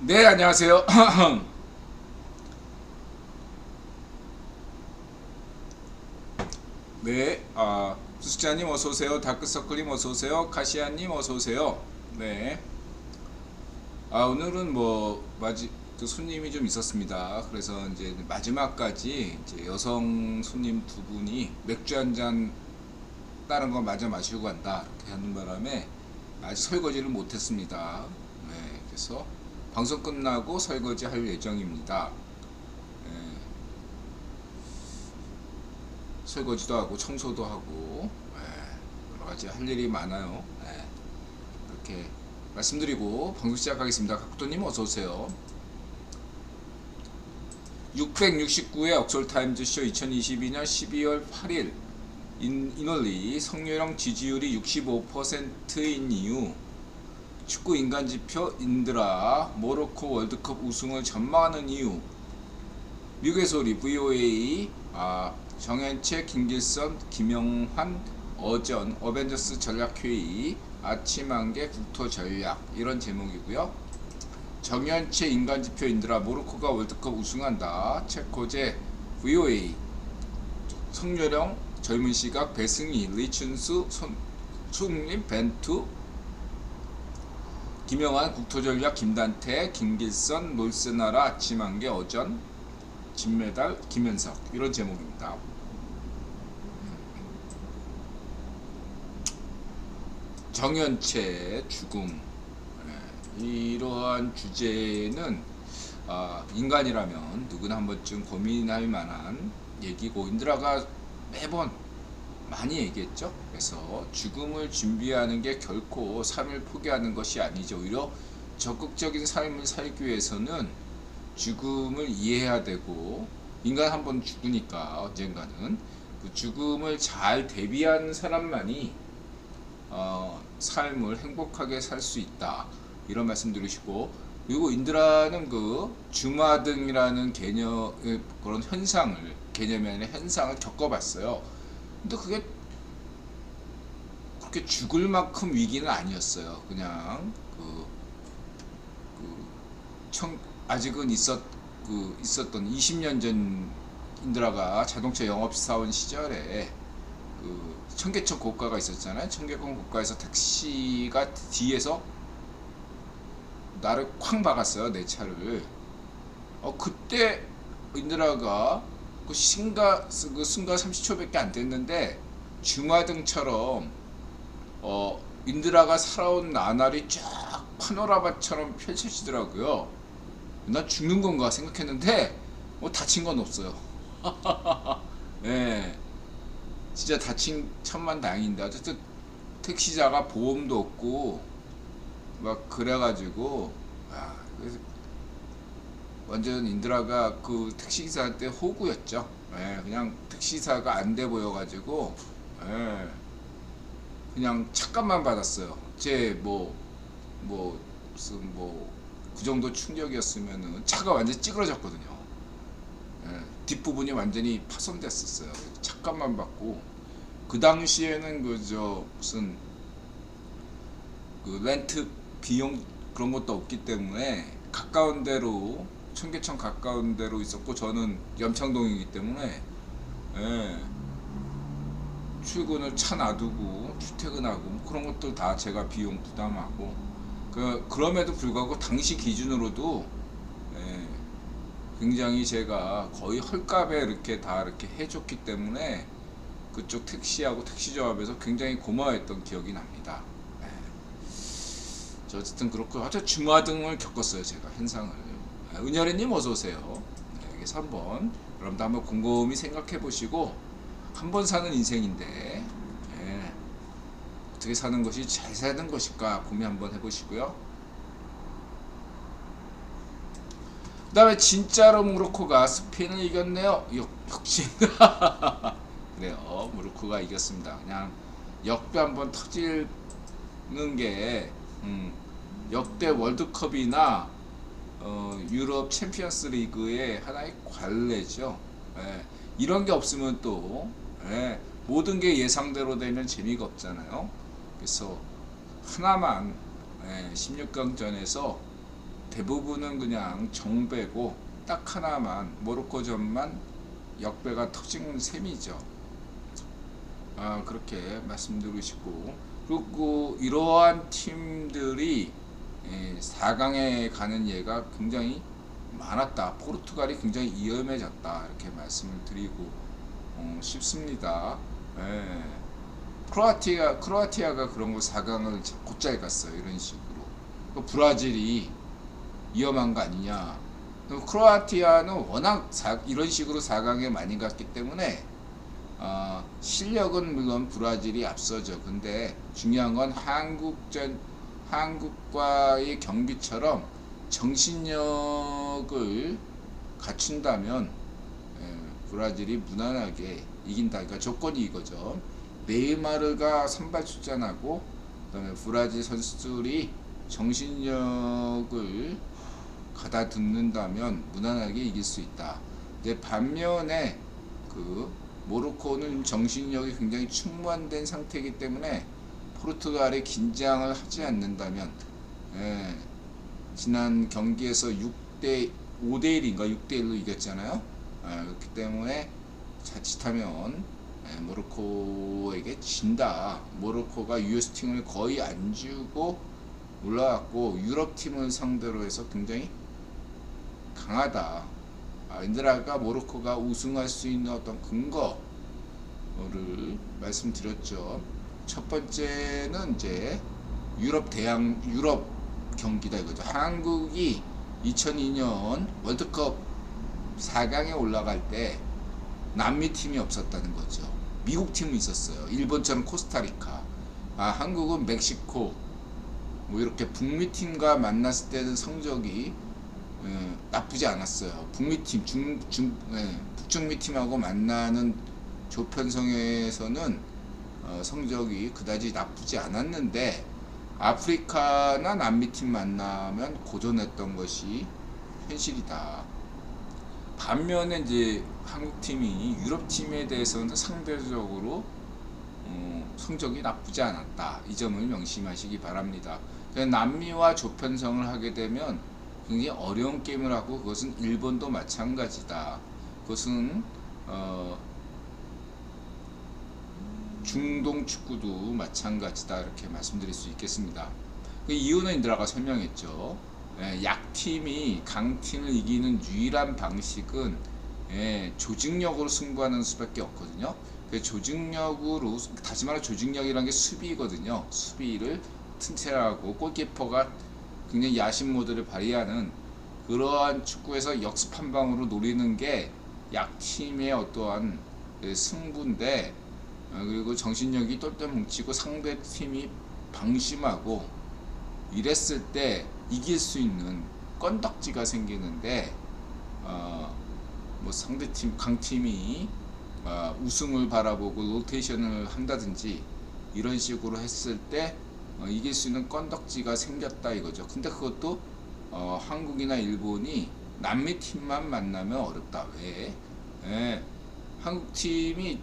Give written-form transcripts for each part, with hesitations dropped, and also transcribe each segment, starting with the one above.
네, 안녕하세요. 네, 수식자님 어서오세요. 다크서클님 어서오세요. 카시아님 어서오세요. 네, 오늘은 그 손님이 좀 있었습니다. 그래서 이제 마지막까지 이제 여성 손님 두 분이 맥주 한 잔 다른 거 마저 마시고 간다. 이렇게 하는 바람에 아직 설거지를 못했습니다. 네, 그래서 방송 끝나고 설거지 할 예정입니다. 네, 설거지도 하고 청소도 하고 여러 가지 할 일이 많아요. 이렇게 말씀드리고 방송 시작하겠습니다. 각도님 어서 오세요. 669회 억솔타임즈쇼 2022년 12월 8일 인원리 성렬형 지지율이 65%인 이유, 축구 인간지표 인드라 모로코 월드컵 우승을 전망하는 이유, 미국의 소리 VOA, 정현채 김길선 김영환 어전 어벤져스 전략회의 아침 한개 국토 전략, 이런 제목이고요. 정현채 인간지표 인드라 모로코가 월드컵 우승한다. 체코제 VOA, 성렬형 젊은 시각 배승희 리춘수 손님 벤투 김영환 국토전략 김단태 김길선 놀세나라 아침 한개 어전 진메달 김현석, 이런 제목입니다. 정현채 죽음, 이러한 주제는 인간이라면 누구나 한 번쯤 고민할 만한 얘기고, 인드라가 매번 많이 얘기했죠. 그래서 죽음을 준비하는 게 결코 삶을 포기하는 것이 아니죠. 오히려 적극적인 삶을 살기 위해서는 죽음을 이해해야 되고, 인간 한 번 죽으니까 언젠가는 그 죽음을 잘 대비하는 사람만이 삶을 행복하게 살 수 있다, 이런 말씀 드리시고, 그리고 인드라는 그 주마등이라는 개념, 그런 개념이 아니라 현상을 겪어봤어요. 근데 그게 그렇게 죽을 만큼 위기는 아니었어요. 그냥 아직은 있었던 20년 전 인드라가 자동차 영업사원 시절에 그 청계천 고가가 있었잖아요. 청계천 고가에서 택시가 뒤에서 나를 쾅 박았어요, 내 차를. 그때 인드라가 그 순간 30초밖에 안 됐는데 주마등처럼 인드라가 살아온 나날이 쫙 파노라마처럼 펼쳐지더라고요. 나 죽는 건가 생각했는데 다친 건 없어요. 네, 진짜 다친 천만다행인데, 어쨌든 택시자가 보험도 없고 막 그래가지고 그래서 완전 인드라가 그 택시기사한테 호구였죠. 그냥 택시사가 안 돼 보여가지고 그냥 착각만 받았어요. 무슨 그 정도 충격이었으면은 차가 완전 찌그러졌거든요. 뒷부분이 완전히 파손됐었어요. 착각만 받고, 그 당시에는 무슨 그 렌트 비용 그런 것도 없기 때문에 가까운 데로, 청계천 가까운 데로 있었고, 저는 염창동이기 때문에 출근을 차 놔두고 출퇴근하고 그런 것들 다 제가 비용 부담하고, 그럼에도 불구하고 당시 기준으로도 굉장히 제가 거의 헐값에 이렇게 해줬기 때문에 그쪽 택시하고 택시조합에서 굉장히 고마워했던 기억이 납니다. 어쨌든 그렇고, 하여튼 주마등을 겪었어요, 제가 현상을. 은열이님 어서 오세요. 여기서 여러분도 한번 곰곰이 생각해 보시고, 한 번 사는 인생인데 어떻게 사는 것이 잘 사는 것일까 고민 한번 해보시고요. 그 다음에 진짜로 모로코가 스페인을 이겼네요. 역시 그래요, 모로코가 이겼습니다. 그냥 역배 한번 터지는 게 역대 월드컵이나 유럽 챔피언스 리그의 하나의 관례죠. 이런 게 없으면 또 모든 게 예상대로 되면 재미가 없잖아요. 그래서 하나만 16강전에서 대부분은 그냥 정배고 딱 하나만 모로코전만 역배가 터진 셈이죠. 그렇게 말씀드리고 싶고, 그리고 이러한 팀들이 4강에 가는 예가 굉장히 많았다. 포르투갈이 굉장히 위험해졌다. 이렇게 말씀을 드리고 싶습니다. 예. 크로아티아가 그런 거 4강을 곧잘 갔어요. 이런 식으로. 브라질이 위험한 거 아니냐. 크로아티아는 워낙 이런 식으로 4강에 많이 갔기 때문에 실력은 물론 브라질이 앞서죠. 근데 중요한 건 한국과의 경기처럼 정신력을 갖춘다면 브라질이 무난하게 이긴다. 그러니까 조건이 이거죠. 네이마르가 선발 출전하고 그다음에 브라질 선수들이 정신력을 가다듬는다면 무난하게 이길 수 있다. 근데 반면에 모로코는 정신력이 굉장히 충만된 상태이기 때문에 포르투갈이 긴장을 하지 않는다면 지난 경기에서 5대1인가 6대1로 이겼잖아요. 그렇기 때문에 자칫하면 모로코에게 진다. 모로코가 US 팀을 거의 안 주고 올라왔고 유럽 팀을 상대로 해서 굉장히 강하다. 인드라가 모로코가 우승할 수 있는 어떤 근거를 말씀드렸죠. 첫 번째는 이제 유럽 경기다 이거죠. 한국이 2002년 월드컵 4강에 올라갈 때 남미 팀이 없었다는 거죠. 미국 팀은 있었어요. 일본처럼 코스타리카. 한국은 멕시코 뭐 이렇게 북미 팀과 만났을 때는 성적이 나쁘지 않았어요. 북미 팀, 북중미 팀하고 만나는 조편성에서는 성적이 그다지 나쁘지 않았는데 아프리카나 남미 팀 만나면 고전했던 것이 현실이다. 반면에 이제 한국 팀이 유럽 팀에 대해서는 상대적으로 성적이 나쁘지 않았다. 이 점을 명심하시기 바랍니다. 남미와 조편성을 하게 되면 굉장히 어려운 게임을 하고 그것은 일본도 마찬가지다. 그것은 중동 축구도 마찬가지다. 이렇게 말씀드릴 수 있겠습니다. 그 이유는 인드라가 설명했죠. 약팀이 강팀을 이기는 유일한 방식은 조직력으로 승부하는 수밖에 없거든요. 조직력으로, 다시 말해 조직력이라는 게 수비거든요. 수비를 튼튼하고 골키퍼가 굉장히 야심 모드를 발휘하는 그러한 축구에서 역습 한 방으로 노리는 게 약팀의 어떠한 승부인데, 그리고 정신력이 똘똘 뭉치고 상대팀이 방심하고 이랬을 때 이길 수 있는 건덕지가 생기는데, 뭐 상대팀 강팀이 우승을 바라보고 로테이션을 한다든지 이런 식으로 했을 때 이길 수 있는 건덕지가 생겼다 이거죠. 근데 그것도 한국이나 일본이 남미 팀만 만나면 어렵다. 왜? 한국 팀이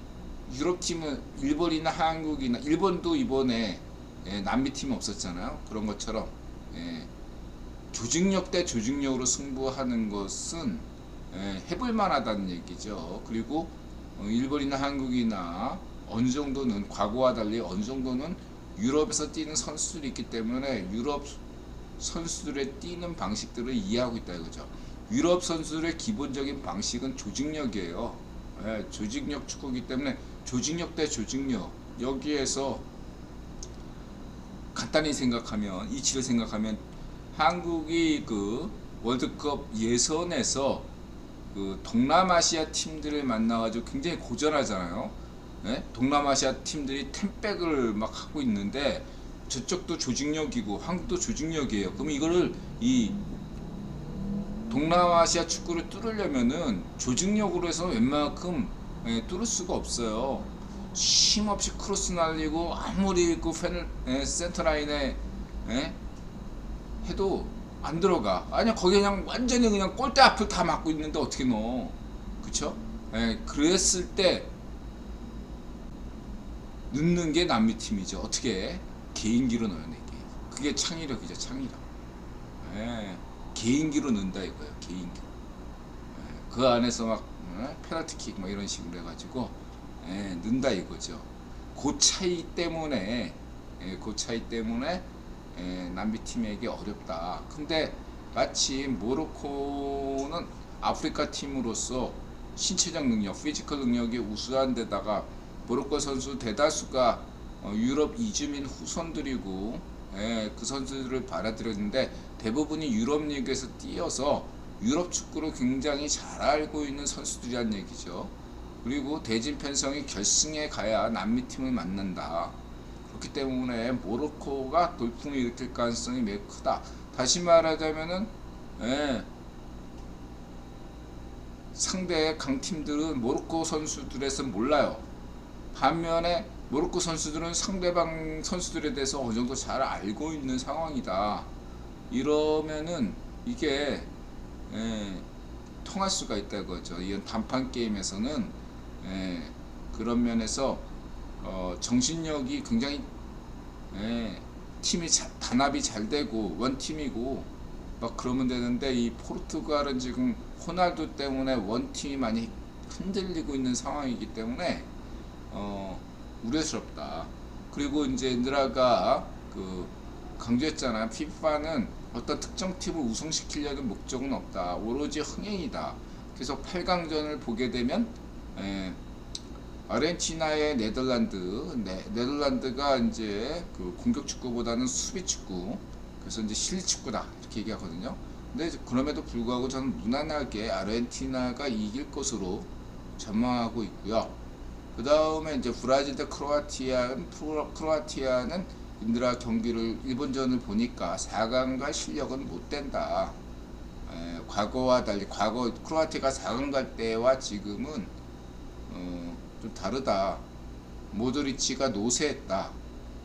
유럽 팀은 일본이나 한국이나 일본도 이번에 남미 팀이 없었잖아요. 그런 것처럼 조직력 대 조직력으로 승부하는 것은 해볼 만하다는 얘기죠. 그리고 일본이나 한국이나 어느 정도는 과거와 달리 어느 정도는 유럽에서 뛰는 선수들이 있기 때문에 유럽 선수들의 뛰는 방식들을 이해하고 있다 이거죠. 유럽 선수들의 기본적인 방식은 조직력이에요. 조직력 축구이기 때문에 조직력 대 조직력, 여기에서 간단히 생각하면, 이치를 생각하면 한국이 그 월드컵 예선에서 그 동남아시아 팀들을 만나가지고 굉장히 고전하잖아요. 동남아시아 팀들이 템백을 막 하고 있는데 저쪽도 조직력이고 한국도 조직력이에요. 그럼 이거를 이 동남아시아 축구를 뚫으려면은 조직력으로 해서 웬만큼 뚫을 수가 없어요. 쉼없이 크로스 날리고 아무리 그 센터라인에 해도 안 들어가. 아니 거기 그냥 완전히 그냥 골대 앞을 다 막고 있는데 어떻게 넣어? 그쵸? 그랬을 때 넣는 게 남미 팀이죠. 어떻게? 개인기로 넣어내기. 그게 창의력이죠. 창의력. 개인기로 넣는다 이거예요. 개인기로. 그 안에서 막 페널티킥 막 이런 식으로 해가지고 넣는다 이거죠. 그 차이 때문에 남미 팀에게 어렵다. 근데 마침 모로코는 아프리카 팀으로서 신체적 능력, 피지컬 능력이 우수한 데다가 모로코 선수 대다수가 유럽 이주민 후손들이고 그 선수들을 받아들였는데 대부분이 유럽 리그에서 뛰어서 유럽 축구를 굉장히 잘 알고 있는 선수들이란 얘기죠. 그리고 대진 편성이 결승에 가야 남미 팀을 만난다. 그렇기 때문에 모로코가 돌풍을 일으킬 가능성이 매우 크다. 다시 말하자면은 상대 강팀들은 모로코 선수들에서 몰라요. 반면에 모로코 선수들은 상대방 선수들에 대해서 어느 정도 잘 알고 있는 상황이다. 이러면은 이게 통할 수가 있다 그거죠. 이런 단판 게임에서는 그런 면에서 정신력이 굉장히 팀이 단합이 잘 되고 원팀이고 막 그러면 되는데 이 포르투갈은 지금 호날두 때문에 원팀이 많이 흔들리고 있는 상황이기 때문에 우려스럽다. 그리고 이제 인드라가 강조했잖아요. 피파는 어떤 특정 팀을 우승시키려는 목적은 없다. 오로지 흥행이다. 그래서 8강전을 보게 되면 아르헨티나의 네덜란드가 이제 공격 축구보다는 수비 축구, 그래서 이제 실리 축구다 이렇게 얘기하거든요. 근데 그럼에도 불구하고 저는 무난하게 아르헨티나가 이길 것으로 전망하고 있고요. 그 다음에 이제 브라질 대 크로아티아는 인드라 경기를 일본전을 보니까 4강 갈 실력은 못 된다. 과거와 달리 크로아티아가 4강 갈 때와 지금은 좀 다르다. 모드리치가 노쇠했다.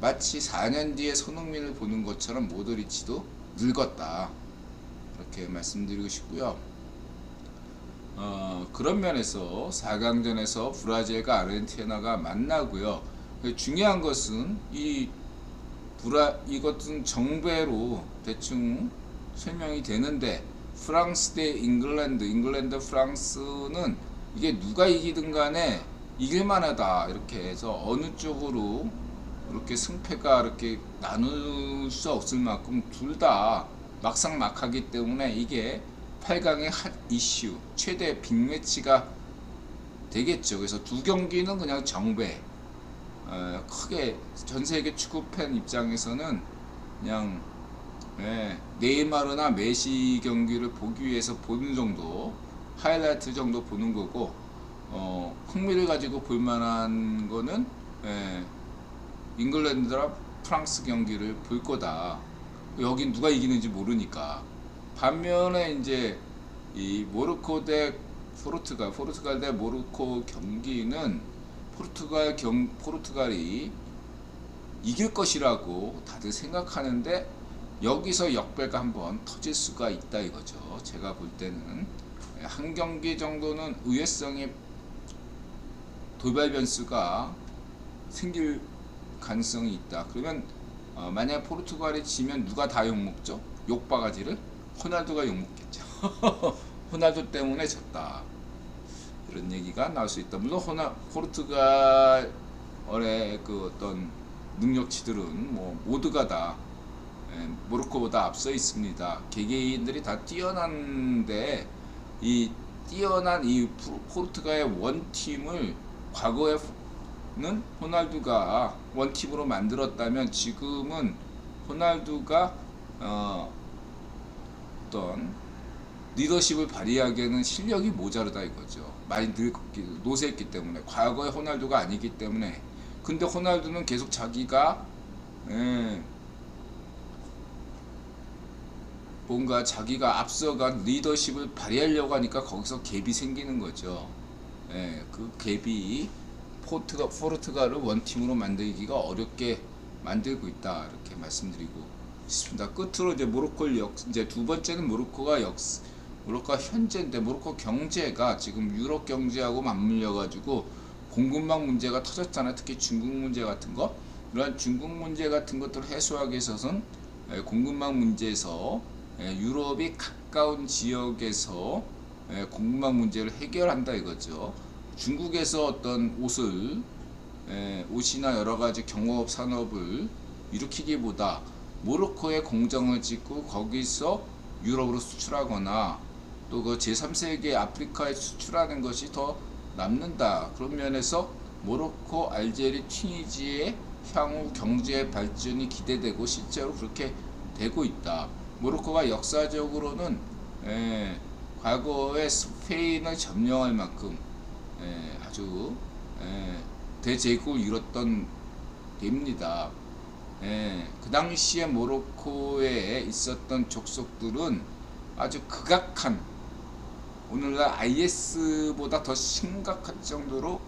마치 4년 뒤에 손흥민을 보는 것처럼 모드리치도 늙었다. 이렇게 말씀드리고 싶고요. 그런 면에서 4강전에서 브라질과 아르헨티나가 만나고요. 중요한 것은 이것은 정배로 대충 설명이 되는데 프랑스 대 잉글랜드 프랑스는 이게 누가 이기든 간에 이길만하다 이렇게 해서 어느 쪽으로 이렇게 승패가 이렇게 나눌 수 없을 만큼 둘 다 막상막하기 때문에 이게 8강의 핫 이슈 최대 빅매치가 되겠죠. 그래서 두 경기는 그냥 정배 크게 전세계 축구팬 입장에서는 그냥 네이마르나 메시 경기를 보기 위해서 보는 정도 하이라이트 정도 보는 거고 흥미를 가지고 볼만한 거는 잉글랜드랑 프랑스 경기를 볼 거다. 여긴 누가 이기는지 모르니까. 반면에 이제 이 모로코 대 포르투갈 대 모로코 경기는 포르투갈이 이길 것이라고 다들 생각하는데 여기서 역배가 한번 터질 수가 있다 이거죠. 제가 볼 때는 한 경기 정도는 의외성의 돌발 변수가 생길 가능성이 있다. 그러면 만약 포르투갈이 지면 누가 다 욕먹죠? 욕바가지를? 호날두가 욕먹겠죠. 호날두 때문에 졌다. 이런 얘기가 나올 수 있다. 물론 포르투갈의 어떤 능력치들은 모두가 다 모로코보다 앞서 있습니다. 개개인들이 다 뛰어난데 이 뛰어난 이 포르투갈의 원팀을 과거에는 호날두가 원팀으로 만들었다면 지금은 호날두가 어떤 리더십을 발휘하기에는 실력이 모자르다 이거죠. 많이 노쇠했기 때문에 과거의 호날두가 아니기 때문에. 근데 호날두는 계속 자기가 뭔가 자기가 앞서간 리더십을 발휘하려고 하니까 거기서 갭이 생기는 거죠. 그 갭이 포르투갈을 원팀으로 만들기가 어렵게 만들고 있다 이렇게 말씀드리고 싶습니다. 끝으로 이제 이제 두 번째는 모로코가 현재인데 모로코 경제가 지금 유럽 경제하고 맞물려 가지고 공급망 문제가 터졌잖아요. 특히 중국 문제 같은 이러한 중국 문제 같은 것들을 해소하기 위해서는 공급망 문제에서 유럽이 가까운 지역에서 공급망 문제를 해결한다 이거죠. 중국에서 어떤 옷이나 여러 가지 경업 산업을 일으키기보다 모로코에 공장을 짓고 거기서 유럽으로 수출하거나 또 그 제3세계 아프리카에 수출하는 것이 더 남는다. 그런 면에서 모로코, 알제리, 튀니지의 향후 경제 발전이 기대되고 실제로 그렇게 되고 있다. 모로코가 역사적으로는 과거에 스페인을 점령할 만큼 아주 대제국을 이뤘던 데입니다. 그 당시에 모로코에 있었던 족속들은 아주 극악한, 오늘날 IS보다 더 심각할 정도로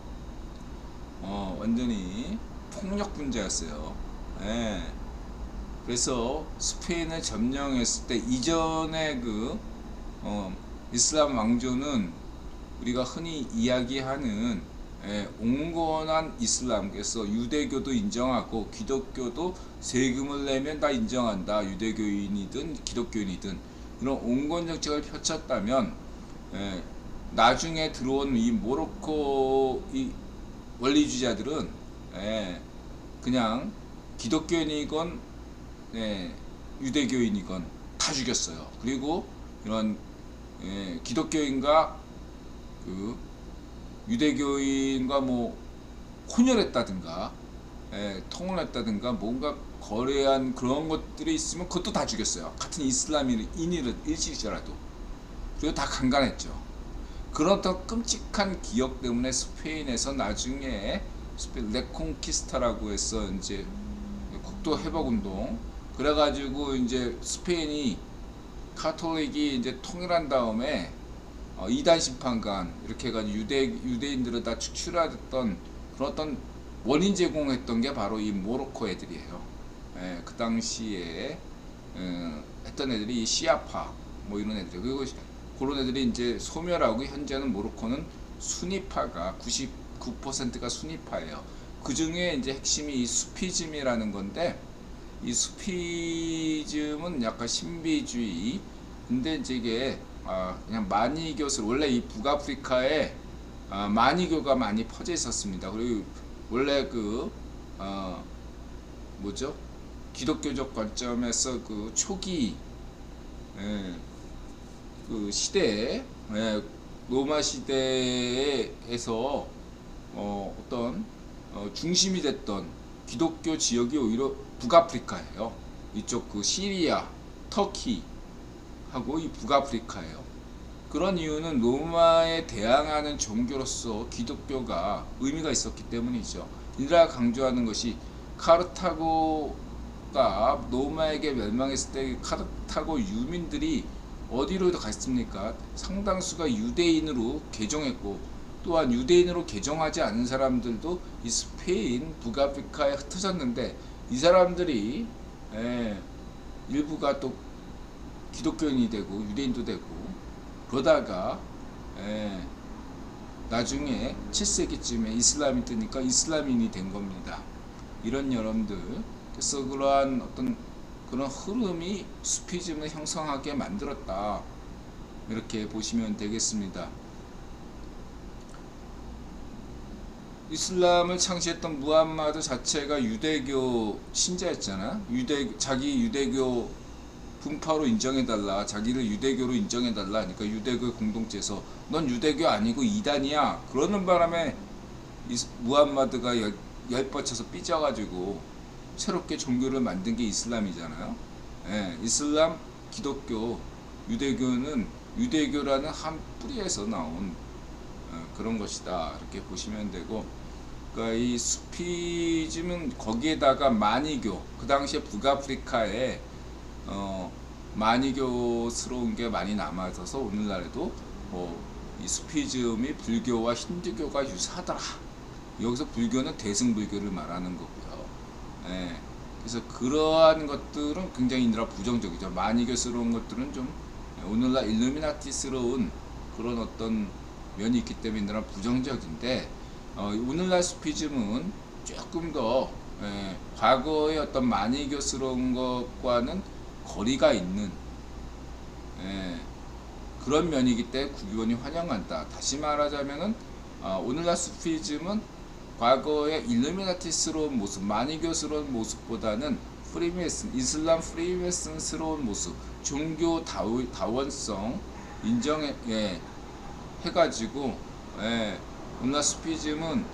완전히 폭력 분자였어요. 그래서 스페인을 점령했을 때 이전의 이슬람 왕조는 우리가 흔히 이야기하는 온건한 이슬람, 그래서 유대교도 인정하고 기독교도 세금을 내면 다 인정한다. 유대교인이든 기독교인이든 이런 온건 정책을 펼쳤다면 나중에 들어온 이 모로코 이 원리주의자들은 그냥 기독교인이건 유대교인이건 다 죽였어요. 그리고 이런 기독교인과 그 유대교인과 뭐 혼혈했다든가 통혼했다든가 뭔가 거래한 그런 것들이 있으면 그것도 다 죽였어요. 같은 이슬람인일지라도. 그리고 다 강간했죠. 그런 더 끔찍한 기억 때문에 스페인에서 나중에 스페인 레콩키스타라고 해서 이제 국도 회복 운동, 그래가지고 이제 스페인이 카톨릭이 이제 통일한 다음에 이단 심판관 이렇게 해가지고 유대인들을 다 축출했던 그런 어떤 원인 제공했던 게 바로 이 모로코 애들이에요. 그 당시에 했던 애들이 시아파 뭐 이런 애들, 그리고 그런 애들이 이제 소멸하고 현재는 모로코는 수니파가 99%가 수니파예요. 그 중에 이제 핵심이 이 수피즘이라는 건데, 이 수피즘은 약간 신비주의. 근데 이제 이게 그냥 마니교스, 원래 이 북아프리카에 마니교가 많이 퍼져 있었습니다. 그리고 원래 뭐죠? 기독교적 관점에서 그 초기 그 시대에 로마 시대에서 어떤 중심이 됐던 기독교 지역이 오히려 북아프리카예요. 이쪽 그 시리아, 터키 하고 이 북아프리카예요. 그런 이유는 로마에 대항하는 종교로서 기독교가 의미가 있었기 때문이죠. 이라 강조하는 것이 카르타고가 로마에게 멸망했을 때 카르타고 유민들이 어디로 갔습니까? 상당수가 유대인으로 개종했고, 또한 유대인으로 개종하지 않은 사람들도 이 스페인, 북아프리카에 흩어졌는데, 이 사람들이 일부가 또 기독교인이 되고 유대인도 되고 그러다가 나중에 7세기쯤에 이슬람이 뜨니까 이슬람인이 된 겁니다. 이런 여러분들, 그래서 그러한 어떤 그런 흐름이 수피즘을 형성하게 만들었다, 이렇게 보시면 되겠습니다. 이슬람을 창시했던 무함마드 자체가 유대교 신자였잖아. 자기 유대교 분파로 인정해달라, 자기를 유대교로 인정해달라 하니까 유대교 공동체에서 넌 유대교 아니고 이단이야 그러는 바람에 무함마드가 열뻗쳐서 삐져가지고 새롭게 종교를 만든 게 이슬람이잖아요. 이슬람, 기독교, 유대교는 유대교라는 한 뿌리에서 나온 그런 것이다, 이렇게 보시면 되고, 그러니까 이 수피즘은 거기에다가 마니교, 그 당시에 북아프리카에 마니교스러운 게 많이 남아있어서 오늘날에도 이 수피즘이 불교와 힌두교가 유사하더라. 여기서 불교는 대승불교를 말하는 거고요. 그래서 그러한 것들은 굉장히 부정적이죠. 마니교스러운 것들은 좀 오늘날 일루미나티스러운 그런 어떤 면이 있기 때문에 부정적인데, 오늘날 수피즘은 조금 더 과거의 어떤 마니교스러운 것과는 거리가 있는 예, 그런 면이기 때문에 구기본이 환영한다. 다시 말하자면은 오늘날 수피즘은 과거의 일루미나티스러운 모습, 마니교스러운 모습보다는 프리메슨, 이슬람 프리메슨스러운 모습, 종교 다원성 인정해 해가지고, 예, 오늘날 수피즘은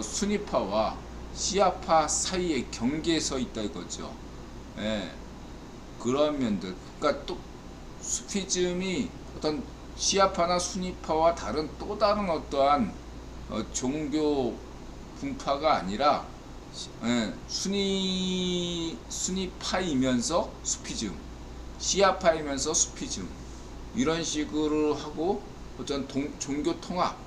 순위파와 시아파 사이에 경계에 서 있다 이거죠. 예, 그런 면들. 그러니까 또 수피즘이 어떤 시아파나 순위파와 다른 또 다른 어떠한 종교 분파가 아니라, 예, 순위파이면서 수피즘, 시아파이면서 수피즘, 이런 식으로 하고 어떤 종교 통합,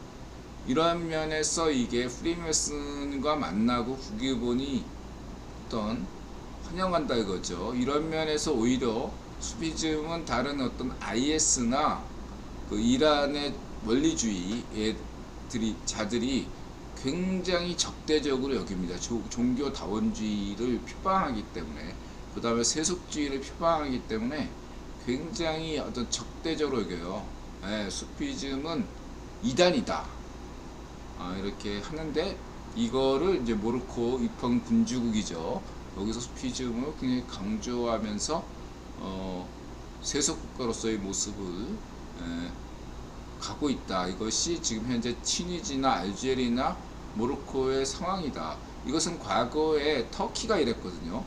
이런 면에서 이게 프리메슨과 만나고 국기본이 어떤 환영한다 이거죠. 이런 면에서 오히려 수피즘은 다른 어떤 IS나 그 이란의 원리주의 자들이 굉장히 적대적으로 여깁니다. 종교 다원주의를 표방하기 때문에, 그 다음에 세속주의를 표방하기 때문에 굉장히 어떤 적대적으로 여겨요. 예, 수피즘은 이단이다, 이렇게 하는데, 이거를 이제 모로코 입헌 군주국이죠. 여기서 수피즘을 굉장히 강조하면서 세속 국가로서의 모습을 가고 있다. 이것이 지금 현재 튀니지나 알제리나 모로코의 상황이다. 이것은 과거에 터키가 이랬거든요.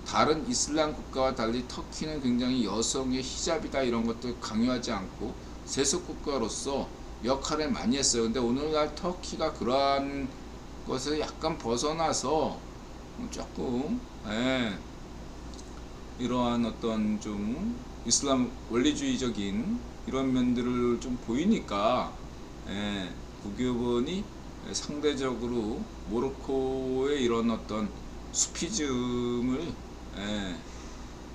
다른 이슬람 국가와 달리 터키는 굉장히 여성의 히잡이다 이런 것들 강요하지 않고 세속 국가로서 역할을 많이 했어요. 근데 오늘날 터키가 그러한 것을 약간 벗어나서 조금, 이러한 어떤 좀 이슬람 원리주의적인 이런 면들을 좀 보이니까, 국유본이 상대적으로 모로코의 이런 어떤 수피즘을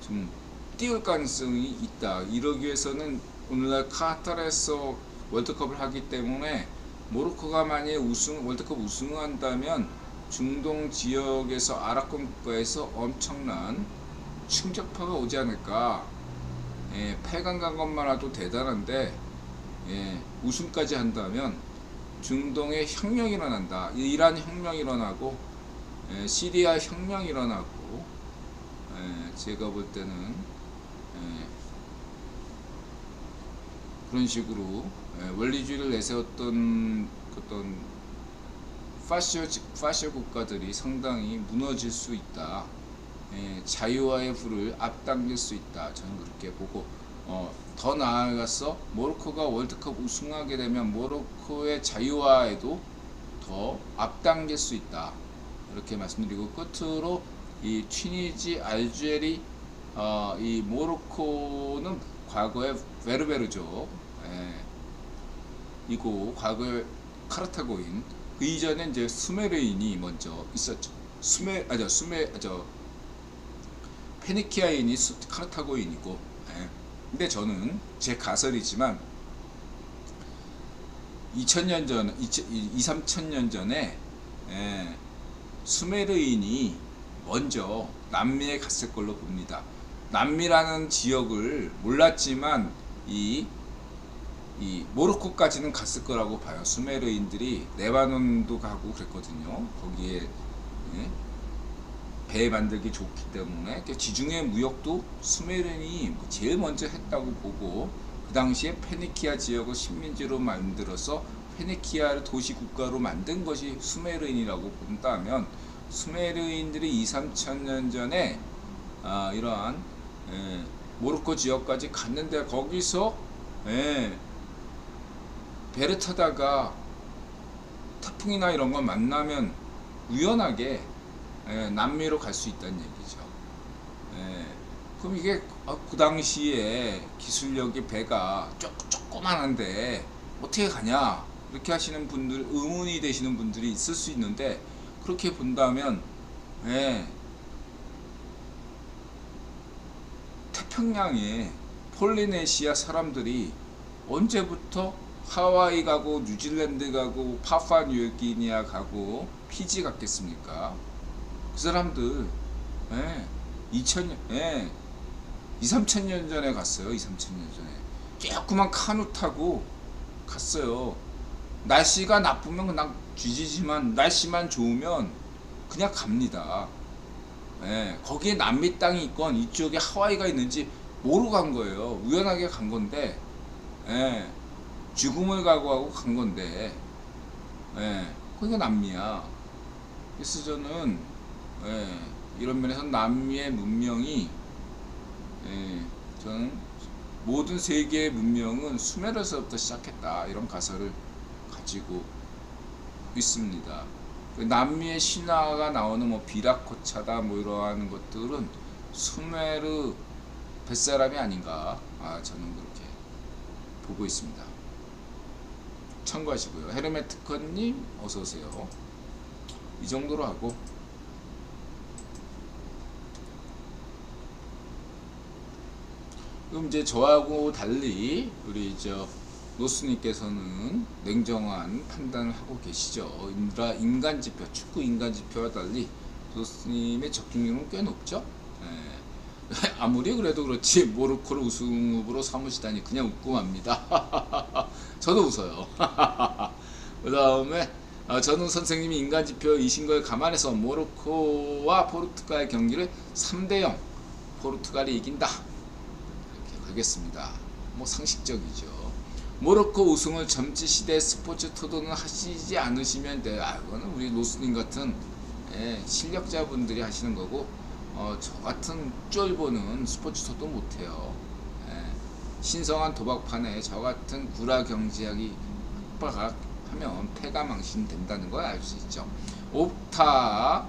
좀 띄울 가능성이 있다. 이러기 위해서는 오늘날 카타르에서 월드컵을 하기 때문에 모로코가 만약에 월드컵 우승한다면 중동 지역에서 아랍권 국가에서 엄청난 충격파가 오지 않을까. 8강 간 것만 해도 대단한데, 우승까지 한다면 중동에 혁명이 일어난다. 이란 혁명이 일어나고, 시리아 혁명이 일어나고, 제가 볼 때는 그런 식으로 원리주의를 내세웠던 어떤 파시오 국가들이 상당히 무너질 수 있다. 자유화의 불을 앞당길 수 있다. 저는 그렇게 보고, 더 나아가서 모로코가 월드컵 우승하게 되면 모로코의 자유화에도 더 앞당길 수 있다. 이렇게 말씀드리고, 끝으로 이 튀니지, 알제리, 이 모로코는 과거에 베르베르족, 이고 과거에 카르타고인, 그 이전에 이제 수메르인이 먼저 있었죠. 페니키아인이 카르타고인이고, 근데 저는 제 가설이지만 2000년 전, 3,000년 전에 수메르인이 먼저 남미에 갔을 걸로 봅니다. 남미라는 지역을 몰랐지만 이 모로코까지는 갔을 거라고 봐요. 수메르인들이 레바논도 가고 그랬거든요. 거기에 배 만들기 좋기 때문에 지중해 무역도 수메르인이 제일 먼저 했다고 보고, 그 당시에 페니키아 지역을 식민지로 만들어서 페니키아를 도시 국가로 만든 것이 수메르인이라고 본다면, 수메르인들이 2,000~3,000년 전에 이러한 모로코 지역까지 갔는데, 거기서 배를 타다가 태풍이나 이런 거 만나면 우연하게 남미로 갈 수 있다는 얘기죠. 그럼 이게 그 당시에 기술력이 배가 조그만한데 어떻게 가냐, 이렇게 하시는 분들, 의문이 되시는 분들이 있을 수 있는데, 그렇게 본다면 태평양에 폴리네시아 사람들이 언제부터 하와이 가고 뉴질랜드 가고 파푸아뉴기니아 가고 피지 갔겠습니까? 그 사람들 2000년 2, 3천 년 전에 갔어요. 2, 3천 년 전에. 조그만 카누 타고 갔어요. 날씨가 나쁘면 그냥 뒤지지만 날씨만 좋으면 그냥 갑니다. 예, 거기에 남미 땅이 있건 이쪽에 하와이가 있는지 모르고 간 거예요. 우연하게 간 건데, 예, 죽음을 각오하고 간 건데, 예, 거기가 남미야. 그래서 저는, 예, 이런 면에서 남미의 문명이, 예, 저는 모든 세계의 문명은 수메르에서부터 시작했다, 이런 가설을 가지고 있습니다. 남미의 신화가 나오는 뭐 비라코차다 뭐 이러한 것들은 수메르 뱃사람이 아닌가, 저는 그렇게 보고 있습니다. 참고하시고요. 헤르메트커님 어서 오세요. 이 정도로 하고, 그럼 이제 저하고 달리 우리 노스님께서는 냉정한 판단을 하고 계시죠. 인간지표, 축구 인간지표와 달리 노스님의 적중률은 꽤 높죠. 예. 아무리 그래도 그렇지 모로코를 우승 후보로 삼으시다니 그냥 웃고 맙니다. 저도 웃어요. 그 다음에 저는 선생님이 인간지표이신 걸 감안해서 모로코와 포르투갈 경기를 3대0 포르투갈이 이긴다, 이렇게 가겠습니다. 뭐 상식적이죠. 모로코 우승을 점치시대 스포츠 토론을 하시지 않으시면 돼요. 이거는 우리 노스님 같은, 예, 실력자분들이 하시는 거고, 저 같은 쫄보는 스포츠 토론 못해요. 예, 신성한 도박판에 저 같은 구라 경제학이 하면 패가망신 된다는 걸 알 수 있죠. 옵타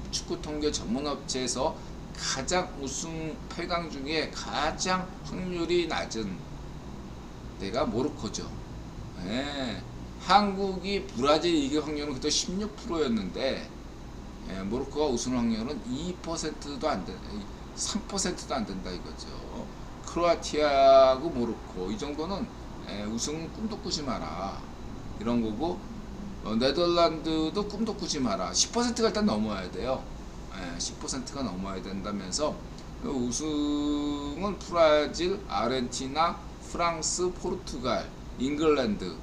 축구 통계 전문업체에서 가장 우승 8강 중에 가장 확률이 낮은 데가 모로코죠. 예, 한국이 브라질 이길 확률은 그때 16%였는데, 예, 모로코가 우승 확률은 2%도 안 된다, 3%도 안 된다 이거죠. 크로아티아하고 모로코 이 정도는, 예, 우승은 꿈도 꾸지 마라 이런 거고, 네덜란드도 꿈도 꾸지 마라. 10%가 일단 넘어야 돼요. 예, 10%가 넘어야 된다면서 우승은 브라질, 아르헨티나, 프랑스, 포르투갈, 잉글랜드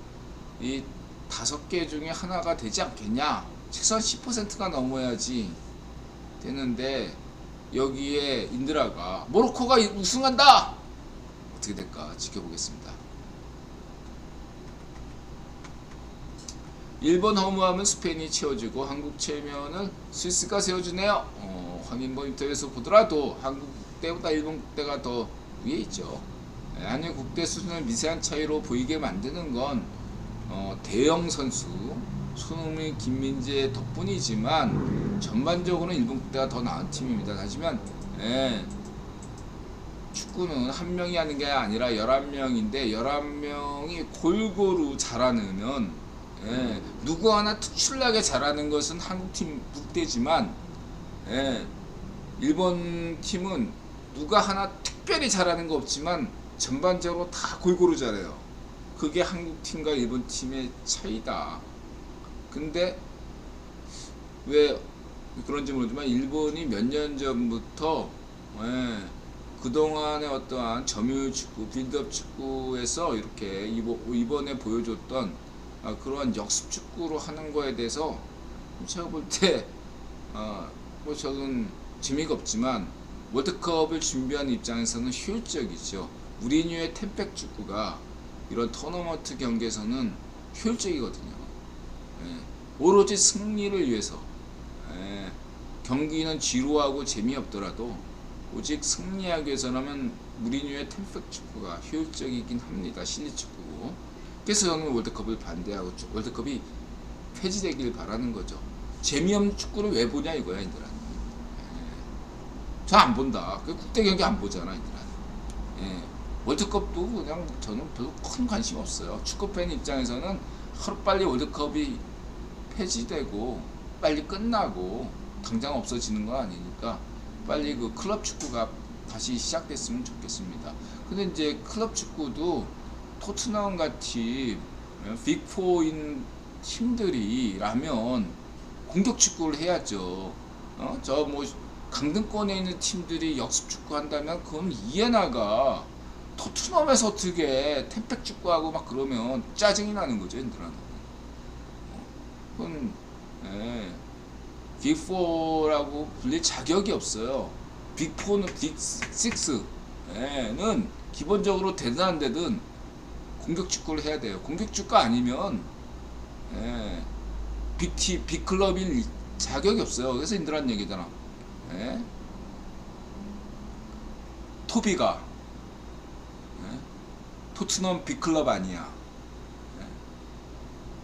이 5개 중에 하나가 되지 않겠냐. 최소한 10%가 넘어야지 되는데, 여기에 인드라가 모로코가 우승한다! 어떻게 될까 지켜보겠습니다. 일본 허무하면 스페인이 채워주고 한국 체면을 스위스가 세워주네요. 황인범 인터뷰에서 보더라도 한국 국대보다 일본 국대가 더 위에 있죠. 아니, 국대 수준을 미세한 차이로 보이게 만드는 건 대형 선수 손흥민, 김민재 덕분이지만 전반적으로는 일본 국대가 더 나은 팀입니다. 하지만, 예, 축구는 한 명이 하는 게 아니라 11명인데 11명이 골고루 잘하면, 예, 누구 하나 특출나게 잘하는 것은 한국팀 국대지만, 예, 일본 팀은 누가 하나 특별히 잘하는 거 없지만 전반적으로 다 골고루 잘해요. 그게 한국팀과 일본팀의 차이다. 근데 왜 그런지 모르지만 일본이 몇 년 전부터, 예, 그동안의 어떠한 점유율 축구, 빌드업 축구에서 이렇게 이번에 보여줬던 그러한 역습 축구로 하는 거에 대해서 제가 볼 때, 뭐 저는 재미가 없지만 월드컵을 준비하는 입장에서는 효율적이죠. 무리뉴의 템백 축구가 이런 토너먼트 경기에서는 효율적이거든요. 예, 오로지 승리를 위해서, 예, 경기는 지루하고 재미없더라도 오직 승리하기 위해서라면 무리뉴의 템백 축구가 효율적이긴 합니다. 실리 축구고. 그래서 저는 월드컵을 반대하고 월드컵이 폐지되길 바라는 거죠. 재미없는 축구를 왜 보냐 이거야, 얘들아. 저 안 본다. 국대 경기 안 보잖아, 얘들아. 예, 월드컵도 그냥 저는 별로 큰 관심 없어요. 축구팬 입장에서는 하루빨리 월드컵이 폐지되고 빨리 끝나고 당장 없어지는 건 아니니까 빨리 그 클럽 축구가 다시 시작됐으면 좋겠습니다. 근데 이제 클럽 축구도 토트넘 같이 빅4인 팀들이라면 공격 축구를 해야죠. 저 뭐 강등권에 있는 팀들이 역습 축구 한다면 그건 이해나가. 토트넘에서 어떻게 템팩 축구하고 막 그러면 짜증이 나는 거죠, 얘들한테. 그건 빅4라고 불릴 자격이 없어요. 빅4는 빅6는 기본적으로 되든 안 되든 공격 축구를 해야 돼요. 공격 축구 아니면 빅클럽일 자격이 없어요. 그래서 인들한 얘기잖아. 토비가 토트넘 빅클럽 아니야.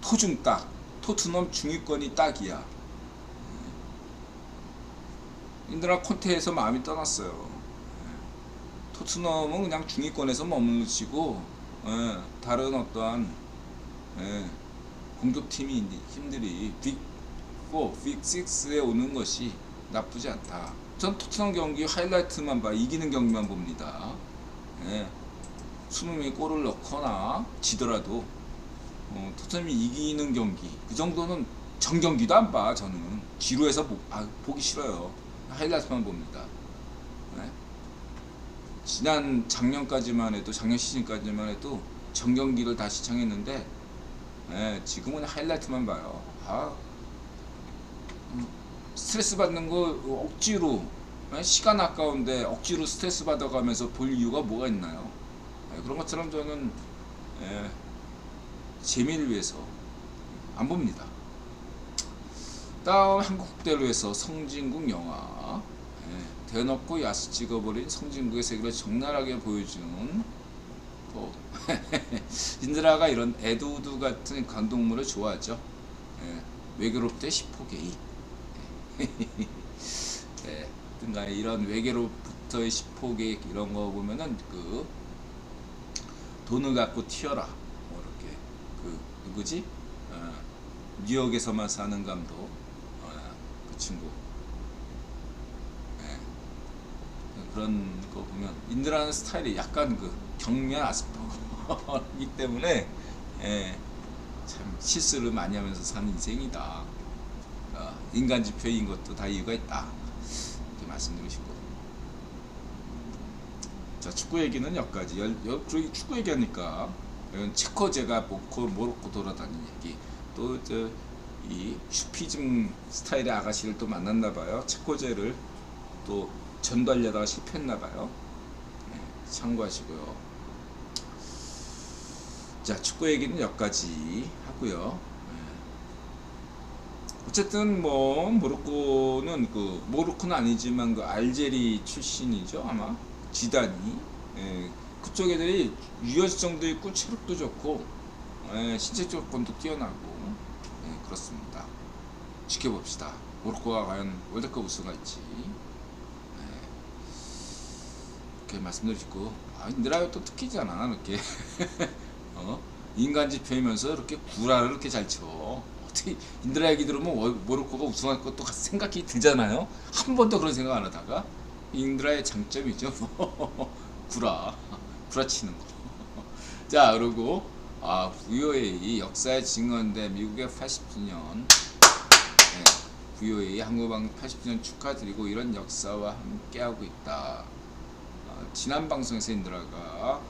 토중 딱. 토트넘 중위권이 딱이야. 인드라 콘테에서 마음이 떠났어요. 토트넘은 그냥 중위권에서 머무르시고 다른 어떠한 공격팀들이 빅4, 빅6에 오는 것이 나쁘지 않다. 전 토트넘 경기 하이라이트만 봐. 이기는 경기만 봅니다. 수능이 골을 넣거나 지더라도 토트넘이 이기는 경기 그 정도는 전경기도 안 봐. 저는 지루해서 보기 싫어요. 하이라이트만 봅니다. 작년 시즌까지만 해도 전경기를 다 시청했는데 지금은 하이라이트만 봐요. 스트레스 받는 거 억지로 시간 아까운데 억지로 스트레스 받아가면서 볼 이유가 뭐가 있나요? 그런 것처럼 저는 재미를 위해서 안 봅니다. 다음 한국 국대로에서 성진국 영화 대놓고 야수 찍어버린 성진국의 세계를 적나라하게 보여주는 또 인드라가 이런 에드우드 같은 감동물을 좋아하죠. 외계로부터의 10호 게이 든가 이런 외계로부터의 10호 게이 이런 거 보면은 그 돈을 갖고 튀어라 뭐 이렇게 그 누구지 뉴욕에서만 사는 감독 그 친구 그런 거 보면 인드라는 스타일이 약간 그 경미한 아스퍼거이기 때문에 참 실수를 많이 하면서 사는 인생이다. 인간 지표인 것도 다 이유가 있다. 이렇게 말씀드리고 싶고. 자, 축구 얘기는 여기까지. 축구 얘기하니까 이건 체코제가 모로코 돌아다니는 얘기. 또 이 슈피즘 스타일의 아가씨를 또 만났나봐요. 체코제를 또 전도하려다가 실패했나봐요. 참고하시고요. 자, 축구 얘기는 여기까지 하고요. 어쨌든 뭐 모로코는 모로코는 아니지만 그 알제리 출신이죠 아마 지단이. 그쪽 애들이 유연성도 있고 체력도 좋고 신체 조건도 뛰어나고 그렇습니다. 지켜봅시다. 모로코가 과연 월드컵 우승할지. 이렇게 말씀드리고 인드라가 또 특기잖아 이렇게 인간 지표이면서 이렇게 구라를 이렇게 잘 쳐. 어떻게 인드라 얘기 들으면 모로코가 우승할 것도 생각이 들잖아요. 한 번도 그런 생각 안 하다가 인드라의 장점이죠. 구라치는 거. 자, 그리고 VOA 역사에 증언된 미국의 80주년 VOA 한국방 80주년 축하드리고 이런 역사와 함께하고 있다. 지난 방송에서 인드라가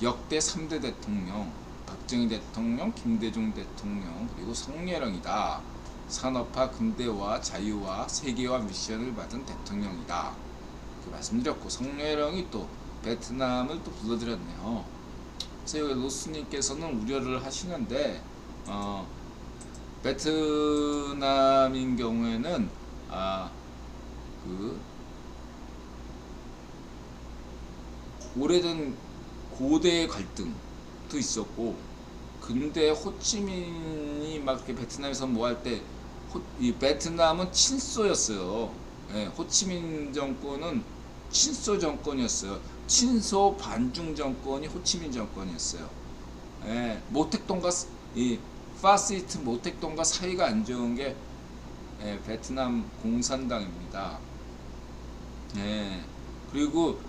역대 3대 대통령 박정희 대통령, 김대중 대통령 그리고 성례령이다. 산업화, 근대화, 자유화, 세계화 미션을 받은 대통령이다. 이렇게 말씀드렸고 성례령이 또 베트남을 또 불러들였네요. 그래서 여기 로스님께서는 우려를 하시는데 베트남인 경우에는 그 오래된 고대 갈등도 있었고 근데 호치민이 막 이렇게 베트남에서 뭐 할 때 이 베트남은 친소였어요. 호치민 정권은 친소 정권이었어요. 친소 반중 정권이 호치민 정권이었어요. 모택동과 이 파시스트 모택동과 사이가 안 좋은 게 베트남 공산당입니다. 그리고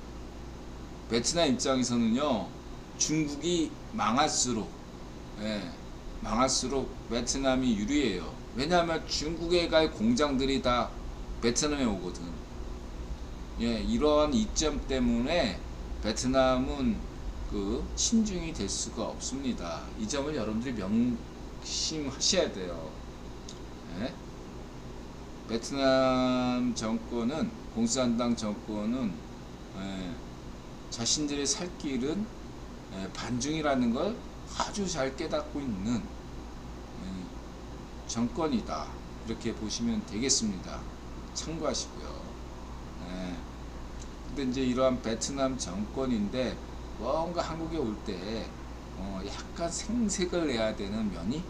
베트남 입장에서는요 중국이 망할수록 베트남이 유리해요. 왜냐하면 중국에 갈 공장들이 다 베트남에 오거든. 예, 이러한 이점 때문에 베트남은 그 친중이 될 수가 없습니다. 이 점을 여러분들이 명심하셔야 돼요. 예? 베트남 정권은, 공산당 정권은 예, 자신들의 살 길은 반중이라는 걸 아주 잘 깨닫고 있는 정권이다. 이렇게 보시면 되겠습니다. 참고하시고요. 근데 이제 이러한 베트남 정권인데 뭔가 한국에 올 때 약간 생색을 내야 되는 면이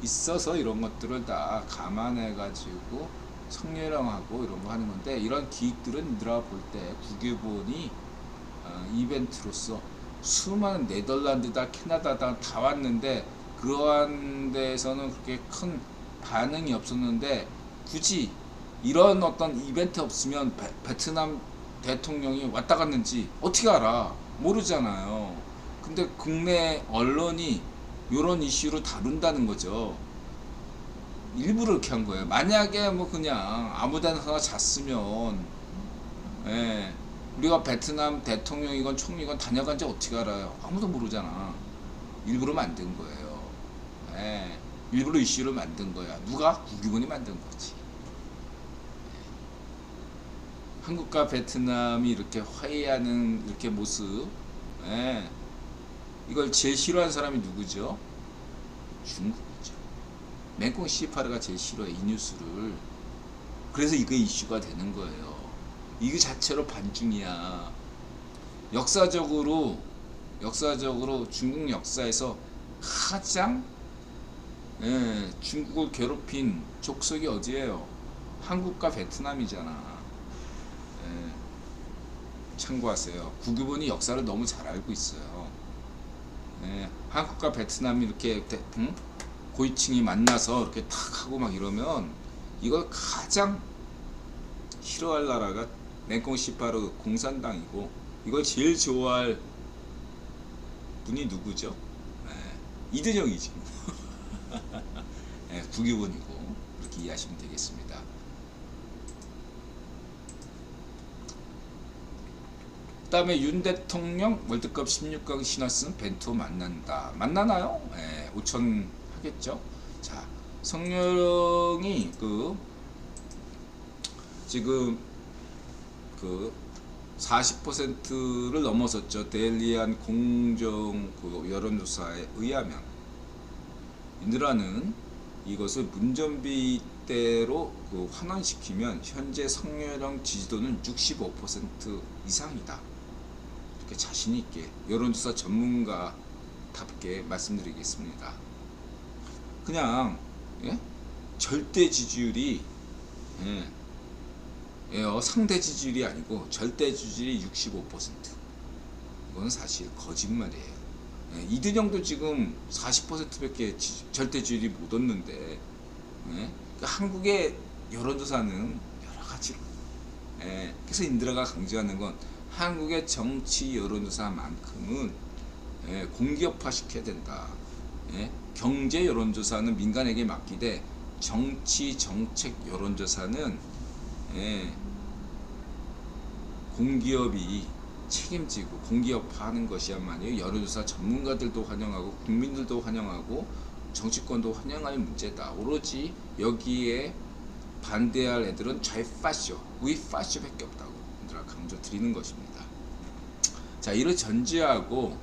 있어서 이런 것들을 다 감안해 가지고 성렬형하고 이런 거 하는 건데, 이런 기획들은 들어가 볼 때 국유본이 이벤트로서 수많은 네덜란드다 캐나다다 다 왔는데 그러한 데에서는 그렇게 큰 반응이 없었는데, 굳이 이런 어떤 이벤트 없으면 베트남 대통령이 왔다 갔는지 어떻게 알아? 모르잖아요. 근데 국내 언론이 이런 이슈로 다룬다는 거죠. 일부러 이렇게 한 거예요. 만약에 뭐 그냥 아무데나 잤으면, 예, 우리가 베트남 대통령이건 총리건 다녀간지 어떻게 알아요? 아무도 모르잖아. 일부러 만든 거예요. 예, 일부러 이슈를 만든 거야. 누가? 국유본이 만든 거지. 한국과 베트남이 이렇게 화해하는 이렇게 모습, 예, 이걸 제일 싫어하는 사람이 누구죠? 중국이죠. 맹꽁 시파르가 제일 싫어해, 이 뉴스를. 그래서 이게 이슈가 되는 거예요. 이거 자체로 반중이야. 역사적으로 중국 역사에서 가장 중국을 괴롭힌 족속이 어디예요? 한국과 베트남이잖아. 참고하세요. 국유본이 역사를 너무 잘 알고 있어요. 한국과 베트남이 이렇게 고위층이 만나서 이렇게 탁 하고 막 이러면 이걸 가장 싫어할 나라가 맹꽁 시파르 공산당이고, 이걸 제일 좋아할 분이 누구죠? 이든영이죠. 국유본이고, 그렇게 이해하시면 되겠습니다. 그 다음에 윤 대통령 월드컵 16강 신화쓴 벤투 만난다. 만나나요? 5천 하겠죠. 자, 성렬형이 지금 40%를 넘어섰죠. 데일리안 공정 여론조사에 의하면 인드라는 이것을 문전비대로 환원시키면 현재 성렬형 지지도는 65% 이상이다. 이렇게 자신 있게 여론조사 전문가답게 말씀드리겠습니다. 그냥 절대 지지율이 상대 지지율이 아니고 절대 지지율이 65%. 이건 사실 거짓말이에요. 이든영도 지금 40%밖에 절대 지지율이 못 얻는데, 그러니까 한국의 여론조사는 여러 가지로. 그래서 인드라가 강조하는 건 한국의 정치 여론조사만큼은 공기업화 시켜야 된다. 경제 여론조사는 민간에게 맡기되 정치 정책 여론조사는 공기업이 책임지고 공기업화하는 것이야말로 여론조사 전문가들도 환영하고 국민들도 환영하고 정치권도 환영할 문제다. 오로지 여기에 반대할 애들은 좌파쇼, 우파쇼밖에 없다고 얘들아 강조 드리는 것입니다. 자, 이를 전제하고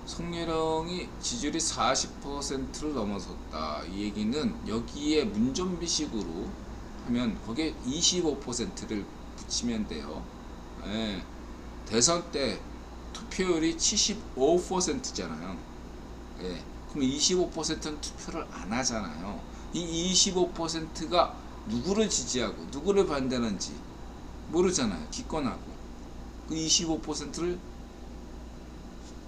성렬형이 지지율이 40%를 넘어섰다. 이 얘기는 여기에 문전비식으로 하면 거기에 25%를 붙이면 돼요. 대선 때 투표율이 75%잖아요. 그럼 25%는 투표를 안 하잖아요. 이 25%가 누구를 지지하고 누구를 반대하는지 모르잖아요. 기권하고. 그 25%를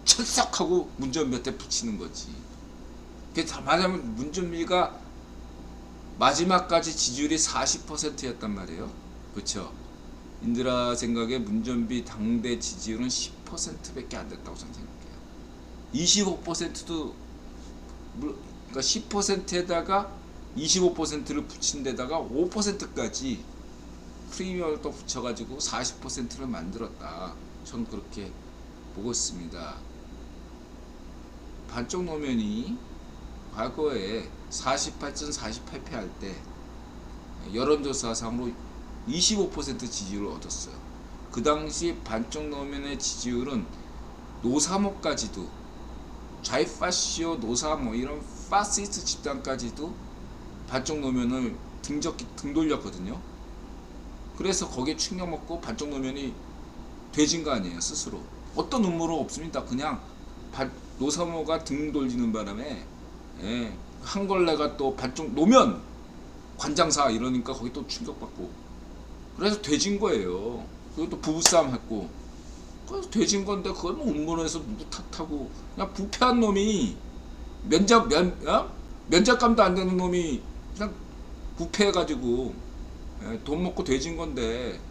철석하고 문전비한테 붙이는 거지. 그게 말하자면 문전비가 마지막까지 지지율이 40%였단 말이에요. 그렇죠? 인드라 생각에 문전비 당대 지지율은 10%밖에 안 됐다고 저는 생각해요. 25%도 그러니까 10%에다가 25%를 붙인 데다가 5%까지 프리미엄을 또 붙여가지고 40%를 만들었다. 전 그렇게 보고 있습니다. 반쪽 노면이 과거에 48.48패 할 때 여론조사상으로 25% 지지율을 얻었어요. 그 당시 반쪽 노면의 지지율은 노사모까지도, 좌이파시오 노사모 이런 파시스트 집단까지도 반쪽 노면을 등 돌렸거든요. 그래서 거기에 충격 먹고 반쪽 노면이 돼진 거 아니에요, 스스로. 어떤 음모로 없습니다. 그냥 노사모가 등 돌리는 바람에 한걸레가 또 반쪽 노면 관장사 이러니까 거기 또 충격받고, 그래서 돼진 거예요. 그리고 또 부부싸움 했고, 그래서 돼진 건데 그걸 뭐 음모론에서 누구 탓하고, 그냥 부패한 놈이 면접감도 안 되는 놈이 그냥 부패해가지고 돈 먹고 돼진 건데,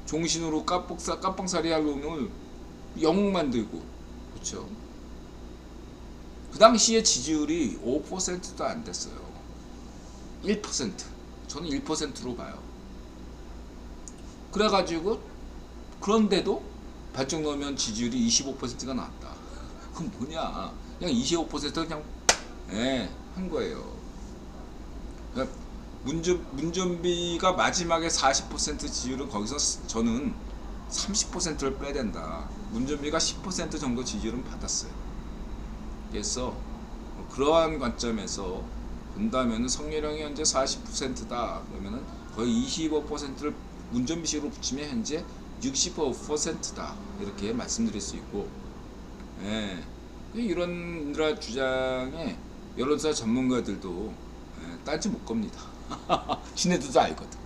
종신으로 깜빵살이 할 놈을 영웅 만들고, 그렇죠? 그 당시에 지지율이 5%도 안 됐어요. 1%. 저는 1%로 봐요. 그래가지고 그런데도 반쪽 넣으면 지지율이 25%가 나왔다. 그건 뭐냐? 그냥 25% 그냥 한 거예요. 그러니까 문준비가 마지막에 40% 지지율은 거기서 저는 30%를 빼야 된다. 문준비가 10% 정도 지지율은 받았어요. 그래서 그러한 관점에서 본다면 성렬형이 현재 40%다. 그러면은 거의 25%를 문준비식으로 붙이면 현재 65%다. 이렇게 말씀드릴 수 있고, 이런 주장에 여론조사 전문가들도 딴지 못 겁니다. 지네들도 알거든.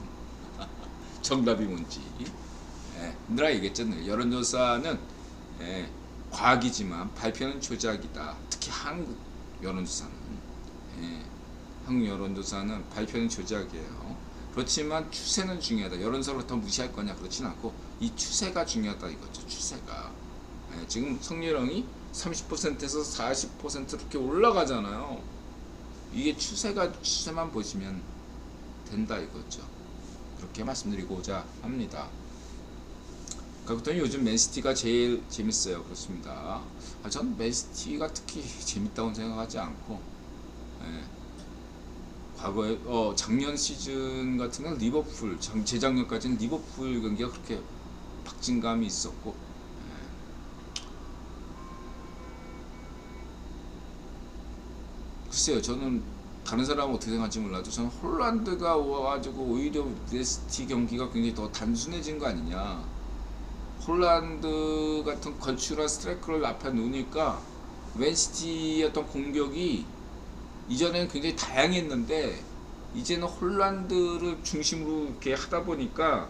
정답이 뭔지. 내가 얘기했잖아요. 여론조사는 과학이지만 발표는 조작이다. 특히 한국 여론조사는. 한국 여론조사는 발표는 조작이에요. 그렇지만 추세는 중요하다. 여론조사를 더 무시할 거냐? 그렇진 않고 이 추세가 중요하다 이거죠. 추세가. 지금 성렬형이 30%에서 40% 이렇게 올라가잖아요. 이게 추세만 보시면 된다 이거죠. 그렇게 말씀드리고자 합니다. 그렇더니 요즘 맨시티가 제일 재밌어요. 그렇습니다. 전 맨시티가 특히 재밌다고 생각하지 않고, 과거에 작년 시즌 같은 건 리버풀, 재작년까지는 리버풀 경기가 그렇게 박진감이 있었고, 글쎄요, 저는 다른 사람은 어떻게 생각할지 몰라도 저는 홀란드가 와가지고 오히려 맨시티 경기가 굉장히 더 단순해진 거 아니냐. 홀란드 같은 걸출한 스트라이커를 앞에 놓으니까 맨시티의 어떤 공격이 이전에는 굉장히 다양했는데 이제는 홀란드를 중심으로 이렇게 하다 보니까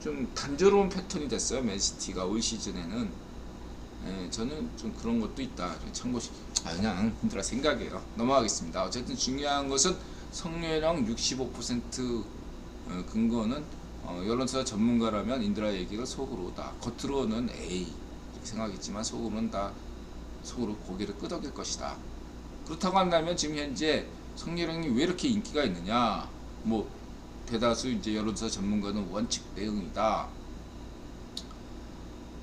좀 단조로운 패턴이 됐어요. 맨시티가 올 시즌에는. 저는 좀 그런 것도 있다. 참고시 그냥 힘들어 생각이에요. 넘어가겠습니다. 어쨌든 중요한 것은 성렬형 65% 근거는 여론조사 전문가라면 인드라 얘기를 속으로 다, 겉으로는 A 이렇게 생각했지만 속으로는 다 속으로 고개를 끄덕일 것이다. 그렇다고 한다면 지금 현재 성렬형이 왜 이렇게 인기가 있느냐? 뭐 대다수 이제 여론조사 전문가는 원칙 대응이다.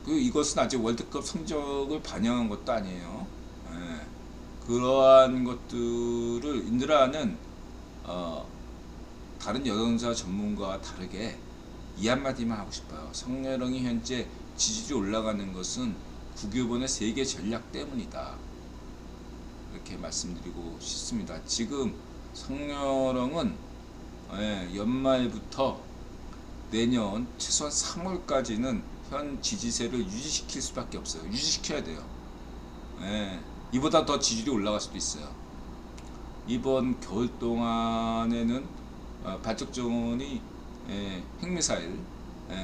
이것은 아직 월드컵 성적을 반영한 것도 아니에요. 그러한 것들을 인드라는 다른 여론조사 전문가와 다르게 이 한마디만 하고 싶어요. 성렬형이 현재 지지율이 올라가는 것은 국유본의 세계 전략 때문이다. 이렇게 말씀드리고 싶습니다. 지금 성렬형은 연말부터 내년 최소한 3월까지는 현 지지세를 유지시킬 수밖에 없어요. 유지시켜야 돼요. 이보다 더 지지율이 올라갈 수도 있어요. 이번 겨울 동안에는 발적전이 핵미사일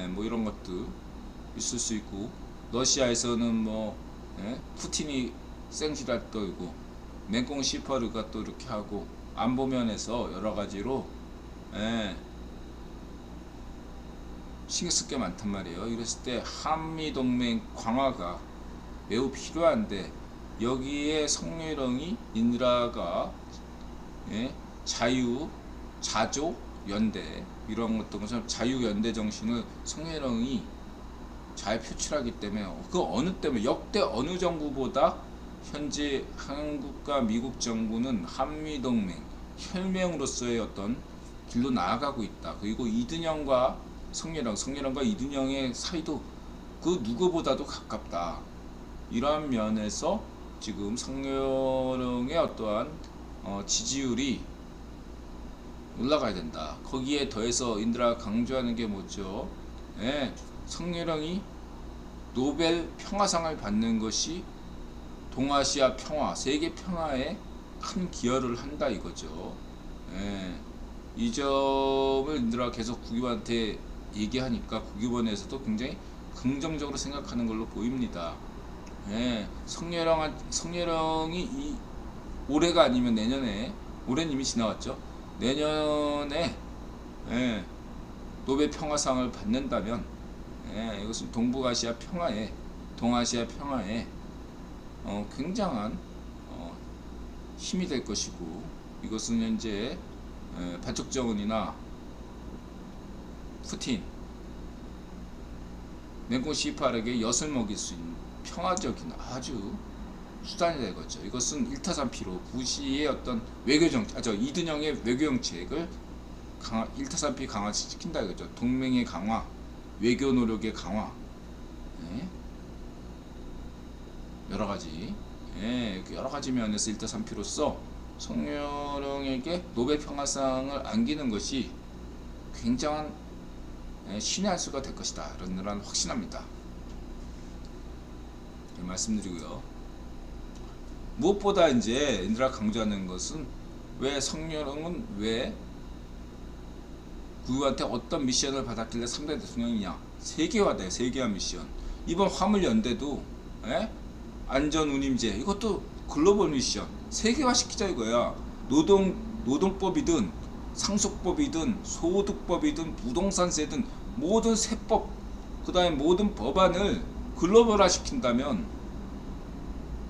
뭐 이런 것도 있을 수 있고, 러시아에서는 뭐 푸틴이 생지랄 떨고 맹꽁 시퍼르가 또 이렇게 하고 안보면에서 여러 가지로 신경 쓸 게 많단 말이에요. 이랬을 때 한미동맹 강화가 매우 필요한데 여기에 성렬형이 인드라가 예? 자유, 자조, 연대 이런 것들 자유 연대 정신을 성렬형이 잘 표출하기 때문에 그 어느 때문에 역대 어느 정부보다 현재 한국과 미국 정부는 한미동맹 혈맹으로서의 어떤 길로 나아가고 있다. 그리고 이든영과 성렬형과 이든영의 사이도 그 누구보다도 가깝다. 이러한 면에서 지금 성렬형의 어떠한 지지율이 올라가야 된다. 거기에 더해서 인드라가 강조하는 게 뭐죠? 예, 성렬형이 노벨 평화상을 받는 것이 동아시아 평화, 세계 평화에 큰 기여를 한다 이거죠. 예, 이 점을 인드라가 계속 국유한테 얘기하니까 국유원에서도 굉장히 긍정적으로 생각하는 걸로 보입니다. 예, 성렬형이 이 올해가 아니면 내년에, 올해는 이미 지나왔죠. 내년에 예, 노벨 평화상을 받는다면 예, 이것은 동북아시아 평화에, 동아시아 평화에 굉장한 힘이 될 것이고, 이것은 현재 반쪽정은이나 푸틴, 냉공 C8에게 엿을 먹일 수 있는 평화적인 아주 수단이 되겠죠. 이것은 1타3피로 부시의 어떤 외교정책, 이든영의 외교정책을 1타3피 강화시킨다 이거죠. 동맹의 강화, 외교 노력의 강화, 예. 여러가지, 예. 여러가지 면에서 1타3피로서 성렬형에게 노벨 평화상을 안기는 것이 굉장한 신의 한 수가 될 것이다. 이런 확신합니다. 말씀드리고요. 무엇보다 이제 인드라 강조하는 것은 왜 성렬형은 왜 국유한테 어떤 미션을 받았길래 3대 대통령이냐? 세계화돼, 세계화 미션. 이번 화물연대도 안전운임제 이것도 글로벌 미션 세계화 시키자 이거야. 노동법이든 상속법이든 소득법이든 부동산세든 모든 세법, 그 다음에 모든 법안을 글로벌화 시킨다면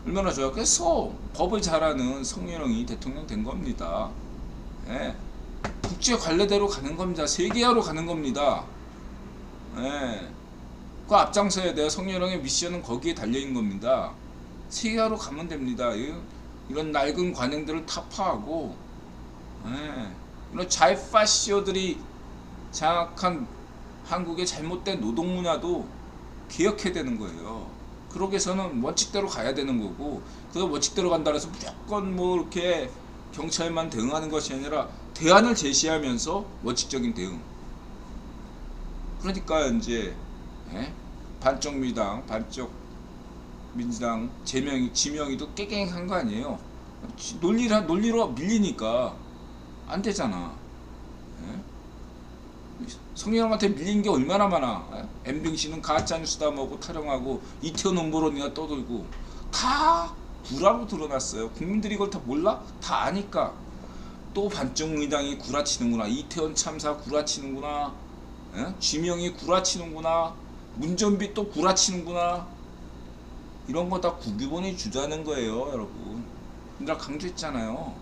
얼마나 좋아요. 그래서 법을 잘하는 성렬형이 대통령 된 겁니다. 예. 국제 관례대로 가는 겁니다. 세계화로 가는 겁니다. 예. 그 앞장서야 돼요. 성렬형의 미션은 거기에 달려있는 겁니다. 세계화로 가면 됩니다. 이런 낡은 관행들을 타파하고, 예. 이런 좌파시오들이 장악한 한국의 잘못된 노동문화도 개혁해야 되는 거예요. 그러기 위해서는 원칙대로 가야 되는 거고, 그 원칙대로 간다 해서 무조건 뭐 이렇게 경찰만 대응하는 것이 아니라 대안을 제시하면서 원칙적인 대응. 그러니까 이제 반쪽 민주당, 반쪽 민주당 지명이도 깨갱한 거 아니에요. 논리로 밀리니까 안 되잖아. 성렬형한테 밀린 게 얼마나 많아. MBC는 가짜뉴스다 뭐고 타령하고 이태원 음모론이나 떠들고 다 구라로 드러났어요. 국민들이 이걸 다 몰라? 다 아니까. 또 반쪽민당이 구라치는구나. 이태원 참사 구라치는구나. 지명이 구라치는구나. 문전비 또 구라치는구나. 이런 거 다 국유본이 주도하는 거예요, 여러분. 내가 강조했잖아요.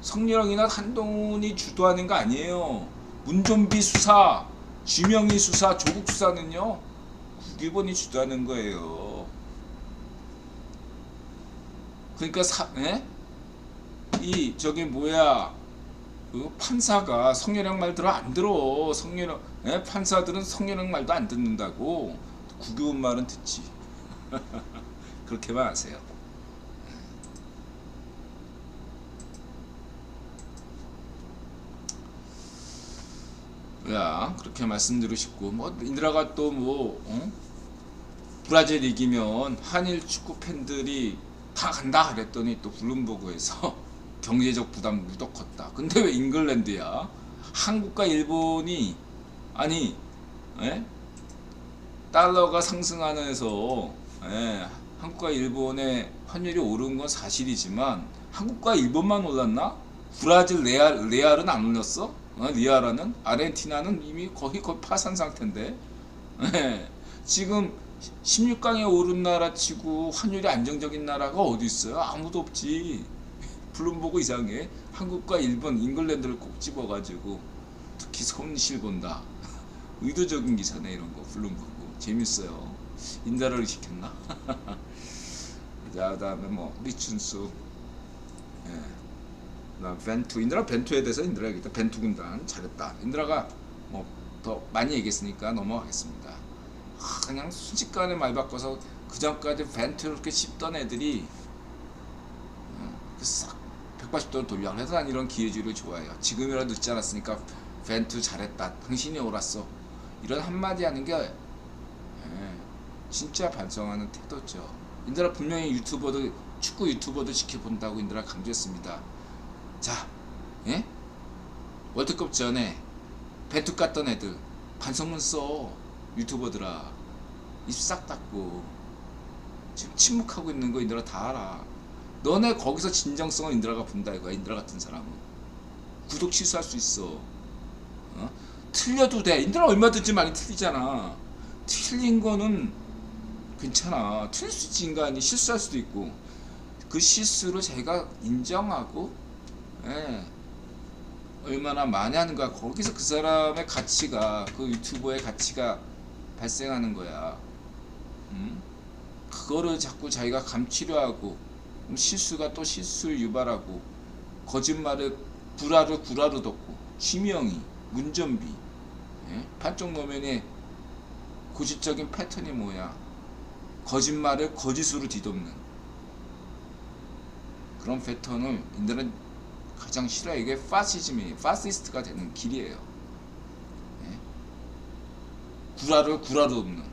성렬형이나 한동훈이 주도하는 거 아니에요. 문전비 수사, 지명이 수사, 조국 수사는요 국유본이 주도하는 거예요. 그러니까 그 판사가 성렬형 말들을 안 들어. 판사들은 성렬형 말도 안 듣는다고. 국유본 말은 듣지. 그렇게만 하세요. 야, 그렇게 말씀드리고 싶고, 뭐 인드라가 또 브라질 이기면 한일 축구 팬들이 다 간다 그랬더니 또 블룸버그에서 경제적 부담 무척 컸다. 근데 왜 잉글랜드야? 한국과 일본이 달러가 상승하면서 한국과 일본의 환율이 오른 건 사실이지만 한국과 일본만 올랐나? 브라질 레알은 안 올렸어? 리아라는? 아르헨티나는 이미 거의 파산 상태인데. 지금 16강에 오른 나라 치고 환율이 안정적인 나라가 어디 있어요? 아무도 없지. 블룸버그 이상해. 한국과 일본, 잉글랜드를 꼭 집어가지고 특히 손실 본다. 의도적인 기사네 이런 거. 블룸버그 재밌어요. 인다를 시켰나? 자, 그다음에 뭐 리춘수, 예. 그다음 벤투. 인드라 벤투에 대해서 인드라 얘기했다. 벤투 군단 잘했다. 인드라가 뭐 더 많이 얘기했으니까 넘어가겠습니다. 그냥 순식간에 말 바꿔서 그 전까지 벤투를 이렇게 씹던 애들이 싹 180도로 돌려. 그래서 난 이런 기회주의를 좋아해요. 지금이라도 늦지 않았으니까 벤투 잘했다. 당신이 옳았어. 이런 한마디 하는 게 진짜 반성하는 태도죠. 인드라 분명히 유튜버도, 축구 유튜버도 지켜본다고 인드라 강조했습니다. 자, 예? 월드컵 전에 벤투 깠던 애들 반성문 써. 유튜버들아, 입 싹 닫고 지금 침묵하고 있는 거 인드라 다 알아. 너네 거기서 진정성을 인드라가 본다 이거야. 인드라 같은 사람은 구독 취소할 수 있어. 틀려도 돼. 인드라 얼마든지 많이 틀리잖아. 틀린 거는 괜찮아. 틀릴 수 있지. 인간이 실수할 수도 있고. 그 실수를 제가 인정하고, 예, 얼마나 많이 하는 거야. 거기서 그 사람의 가치가, 그 유튜버의 가치가 발생하는 거야. 그거를 자꾸 자기가 감추려 하고, 실수가 또 실수를 유발하고, 거짓말을 구라를 덮고, 지명이, 문전비, 예? 판쪽 노면의 고질적인 패턴이 뭐야? 거짓말을 거짓으로 뒤덮는 그런 패턴을 인들은 가장 싫어해. 이게 파시즘이, 파시스트가 되는 길이에요. 예? 구라를 구라로 덮는.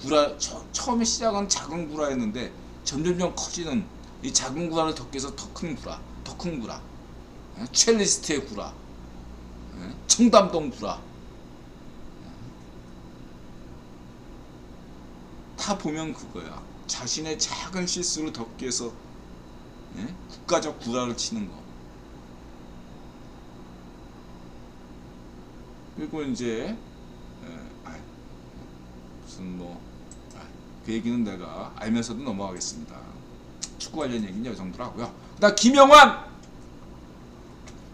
구라, 처음에 시작은 작은 구라였는데 점점점 커지는 이 작은 구라를 덮기 위해서 더 큰 구라, 더 큰 구라. 예? 첼리스트의 구라, 예? 청담동 구라. 다 보면 그거야. 자신의 작은 실수를 덮기 위해서, 예? 국가적 구라를 치는 거. 그리고 이제 무슨 그 얘기는 내가 알면서도 넘어가겠습니다. 축구 관련 얘기는 이 정도로 하고요. 그다음 김영환.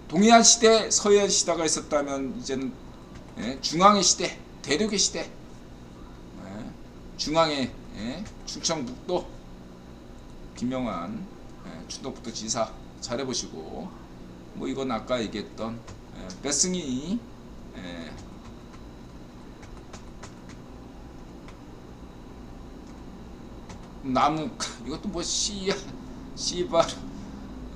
동해안 시대, 서해안 시대가 있었다면 이제는, 예? 중앙의 시대, 대륙의 시대. 예? 중앙의, 예? 충청북도 김영환, 예? 충청북도 지사 잘해보시고, 뭐 이건 아까 얘기했던, 예? 배승희, 예? 나무, 이것도 뭐 씨발,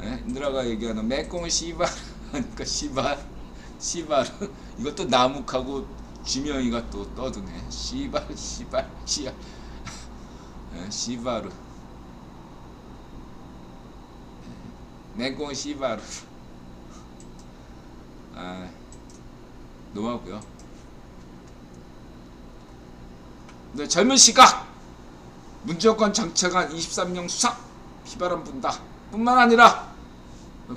예? 인드라가 얘기하는 매꽁 씨발 하니까 씨발 이것도 나묵하고 지명이가 또 떠드네. 씨발 씨야, 예? 씨바르, 매꽁 씨바르. 너무하고요. 근데 젊은 시각 문재권 장차관 23명 수사 피바람 분다. 뿐만 아니라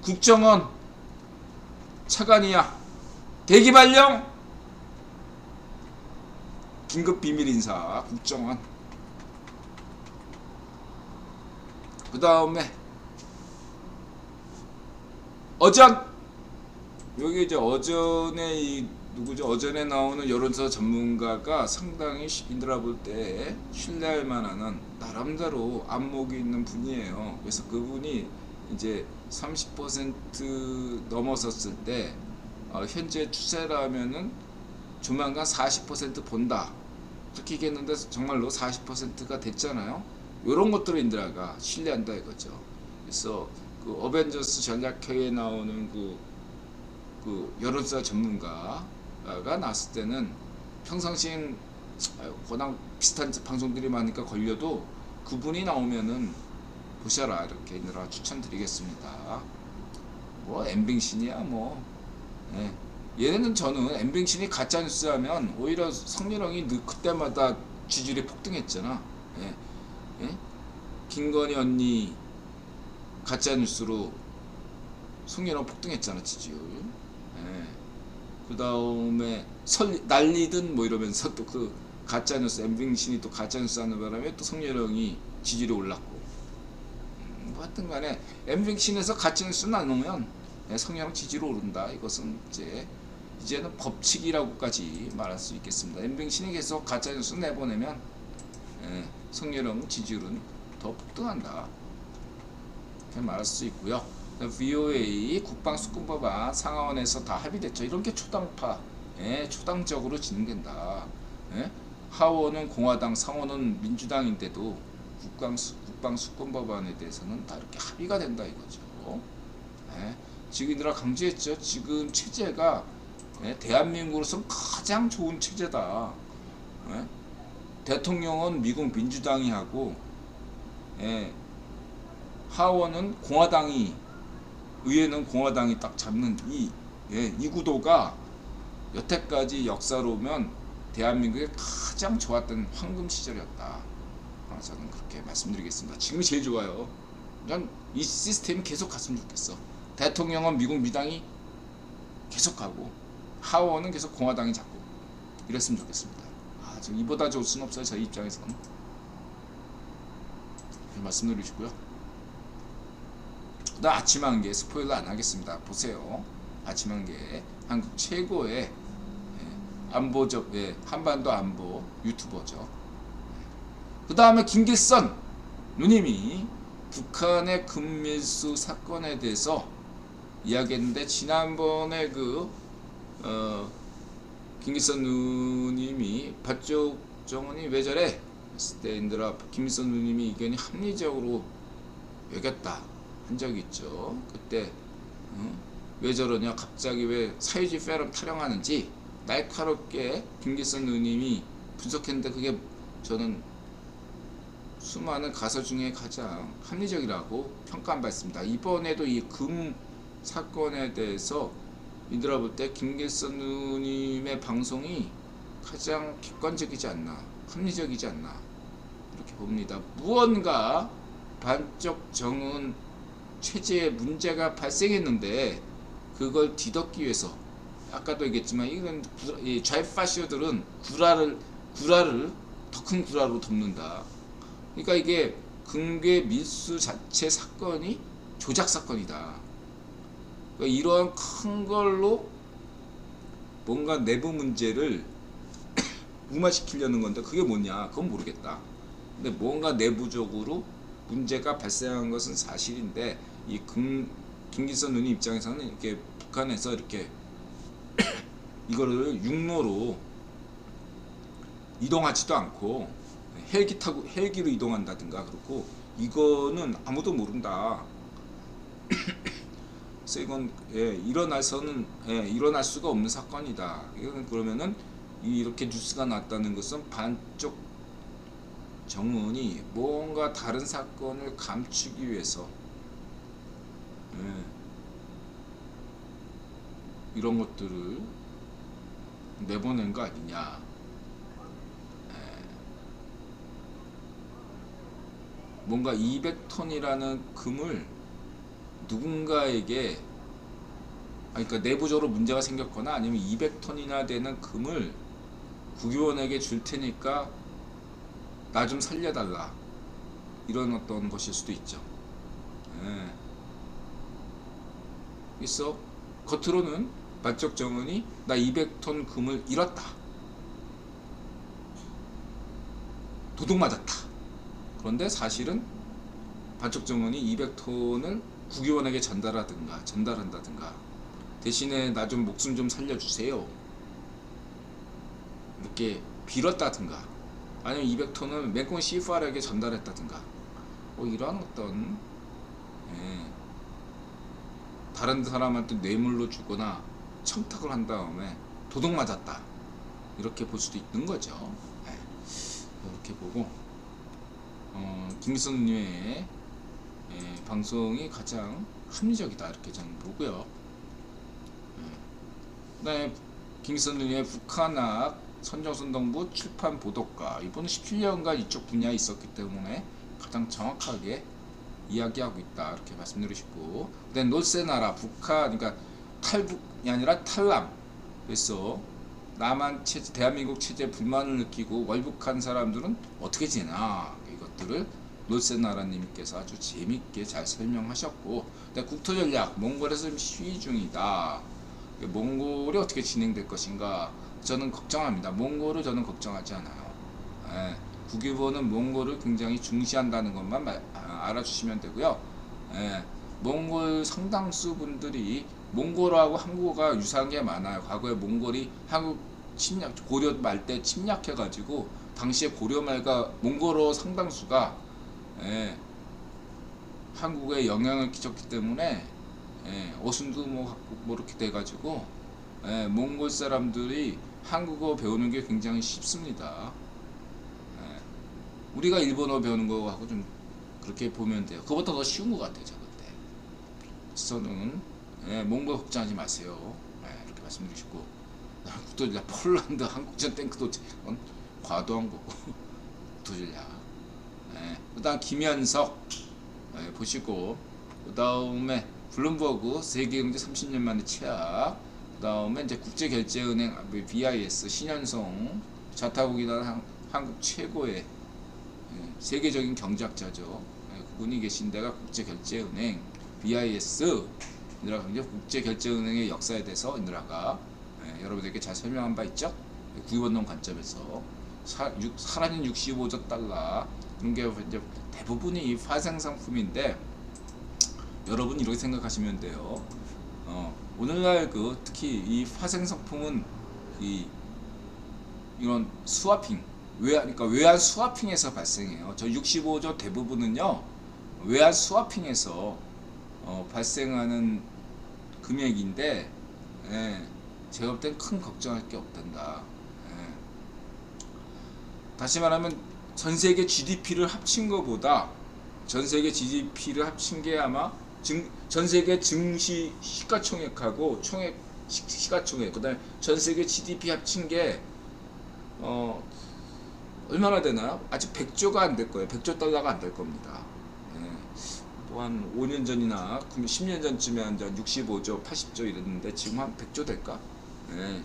국정원 차관이야. 대기 발령 긴급 비밀 인사 국정원. 그 다음에 어전, 여기 이제 어전에 이 누구죠? 어전에 나오는 여론조사 전문가가 상당히 인드라 볼 때 신뢰할 만한 나름대로 안목이 있는 분이에요. 그래서 그분이 이제 30% 넘어섰을 때 현재 추세라면은 조만간 40% 본다. 그렇게 얘기했는데 정말로 40%가 됐잖아요. 이런 것들을 인드라가 신뢰한다 이거죠. 그래서 그 어벤져스 전략회에 나오는 그 여론조사 전문가가 나왔을 때는 평상시엔 워낙 비슷한 방송들이 많으니까 걸려도 그분이 나오면은 보셔라 이렇게 인드라 추천드리겠습니다. 뭐 엠빙신이야 뭐. 예. 얘네는 저는 엠빙신이 가짜뉴스 하면 오히려 성렬형이 그때마다 지지율이 폭등했잖아. 예. 예? 김건희 언니 가짜뉴스로 성렬형 폭등했잖아 지지율. 예. 그 다음에 난리든 뭐 이러면서 또 그 가짜뉴스 엠빙신이 또 가짜뉴스 하는 바람에 또 성렬형이 지지율이 올랐고. 뭐 하여튼 간에 엠빙신에서 가짜뉴스 나누면 성향 지지로 오른다. 이것은 이제는 법칙이라고까지 말할 수 있겠습니다. 엠빙신이 계속 가짜뉴스 내보내면 성렬형 지지율은 더 폭등한다. 이렇게 말할 수 있고요. VOA 국방수권법안 상하원에서 다 합의됐죠. 이런 게 초당파, 초당적으로 진행된다. 하원은 공화당, 상원은 민주당인데도 국방수권법안에 대해서는 다 이렇게 합의가 된다 이거죠. 지금 이들아 강조했죠. 지금 체제가 대한민국으로서 가장 좋은 체제다. 대통령은 미국 민주당이 하고 하원은 공화당이, 의회는 공화당이 딱 잡는 이 구도가 여태까지 역사로 보면 대한민국의 가장 좋았던 황금 시절이었다. 저는 그렇게 말씀드리겠습니다. 지금이 제일 좋아요. 난 이 시스템이 계속 갔으면 좋겠어. 대통령은 미국 민주당이 계속 가고 하원은 계속 공화당이 잡고 이랬으면 좋겠습니다. 지금 이보다 좋을 수는 없어요. 저희 입장에서는. 말씀드리시고요. 나 아침 한개 스포일러 안 하겠습니다. 보세요. 아침 한개 한국 최고의 안보죠. 한반도 안보 유튜버죠. 그 다음에 김길선 누님이 북한의 금밀수 사건에 대해서 이야기했는데, 지난번에 김길선 누님이 박정훈이 왜 저래? 했을 때 인들아 김길선 누님이 의견이 합리적으로 여겼다 한 적이 있죠. 그때 왜 저러냐, 갑자기 왜 사회주의 패럼 타령하는지 날카롭게 김길선 누님이 분석했는데, 그게 저는 수많은 가설 중에 가장 합리적이라고 평가한 바 있습니다. 이번에도 이 금 사건에 대해서 이들아 볼 때 김길선 누님의 방송이 가장 객관적이지 않나, 합리적이지 않나 이렇게 봅니다. 무언가 반쪽 정은 체제에 문제가 발생했는데 그걸 뒤덮기 위해서, 아까도 얘기했지만 이건 좌파시오들은 구라를 더 큰 구라로 덮는다. 그러니까 이게 금괴 밀수 자체 사건이 조작 사건이다. 그러니까 이러한 큰 걸로 뭔가 내부 문제를 무마시키려는 건데, 그게 뭐냐 그건 모르겠다. 근데 뭔가 내부적으로 문제가 발생한 것은 사실인데, 이 김길선 누님 입장에서는 이렇게 북한에서 이렇게 이거를 육로로 이동하지도 않고 헬기로 이동한다든가, 그렇고 이거는 아무도 모른다. 그래서 이건 일어날 수가 없는 사건이다. 이건 그러면은 이렇게 뉴스가 났다는 것은 반쪽 정은이 뭔가 다른 사건을 감추기 위해서 이런 것들을 내보낸 거 아니냐. 뭔가 200톤이라는 금을 누군가에게, 그러니까 내부적으로 문제가 생겼거나 아니면 200톤이나 되는 금을 국유원에게 줄 테니까 나 좀 살려달라, 이런 어떤 것일 수도 있죠. 그래서 겉으로는 반쪽 정은이 나 200톤 금을 잃었다, 도둑 맞았다. 그런데 사실은 반쪽 정은이 200톤을 국유원에게 전달한다든가 대신에 나 좀 목숨 좀 살려주세요 이렇게 빌었다든가, 아니면 200톤을 맹꽁 CFR에게 전달했다든가, 이런 어떤 다른 사람한테 뇌물로 주거나 청탁을 한 다음에 도둑 맞았다 이렇게 볼 수도 있는 거죠. 이렇게 보고 김길선 누님의 방송이 가장 합리적이다 이렇게 저는 보고요. 그다음에 김길선 누님의 북한학 선정선동부 출판 보도가, 이분은 17년간 이쪽 분야에 있었기 때문에 가장 정확하게 이야기하고 있다 이렇게 말씀드리시고, 그다음에 놀세나라 북한, 그러니까 탈북이 아니라 탈남, 그래서 남한 체제, 대한민국 체제에 불만을 느끼고 월북한 사람들은 어떻게 지내나, 이것들을 롯세나라님께서 아주 재밌게 잘 설명하셨고, 근데 국토전략 몽골에서 지금 시위 중이다. 몽골이 어떻게 진행될 것인가 저는 걱정합니다. 몽골을 저는 걱정하지 않아요. 예, 국일보는 몽골을 굉장히 중시한다는 것만 알아주시면 되고요. 예, 몽골 상당수 분들이 몽골하고 한국어가 유사한 게 많아요. 과거에 몽골이 한국 침략, 고려 말 때 침략해가지고 당시에 고려 말과 몽골어 상당수가 예, 한국에 영향을 끼쳤기 때문에 예, 어순도 뭐 이렇게 돼가지고 예, 몽골 사람들이 한국어 배우는 게 굉장히 쉽습니다. 예, 우리가 일본어 배우는 거하고 좀 그렇게 보면 돼요. 그것보다 더 쉬운 것 같아요. 저는 저는 예, 몽골 걱정하지 마세요. 예, 이렇게 말씀드리시고, 국토전략 폴란드 한국전 탱크도 과도한 거고 국토전략. 예, 그다음 김현석 예, 보시고, 그다음에 블룸버그 세계경제 30년 만에 최악. 그다음에 이제 국제결제은행 BIS 신현성 자타국이라는 한국 최고의 예, 세계적인 경제학자죠. 예, 그분이 계신 데가 국제결제은행 BIS 인드라 국제결제은행의 역사에 대해서 인드라가 예, 여러분들께 잘 설명한 바 있죠. 구입원론 관점에서 사라진 65조 달러 이런 게 이제 대부분이 파생 상품인데, 여러분 이렇게 생각하시면 돼요. 오늘날 특히 이 파생 상품은 이런 스와핑 그러니까 외환 스와핑에서 발생해요. 저 65조 대부분은요 외환 스와핑에서 발생하는 금액인데, 예, 제가 볼 땐 큰 걱정할 게 없단다. 예. 다시 말하면 전세계 GDP를 합친 것보다 전세계 GDP를 합친 게 아마 전세계 증시 시가총액하고 시가총액 그다음에 전세계 GDP 합친 게 얼마나 되나요? 아직 100조가 안 될 거예요. 100조 달러가 안 될 겁니다. 뭐 한 5년 전이나 10년 전쯤에 한 65조, 80조 이랬는데 지금 한 100조 될까? 예.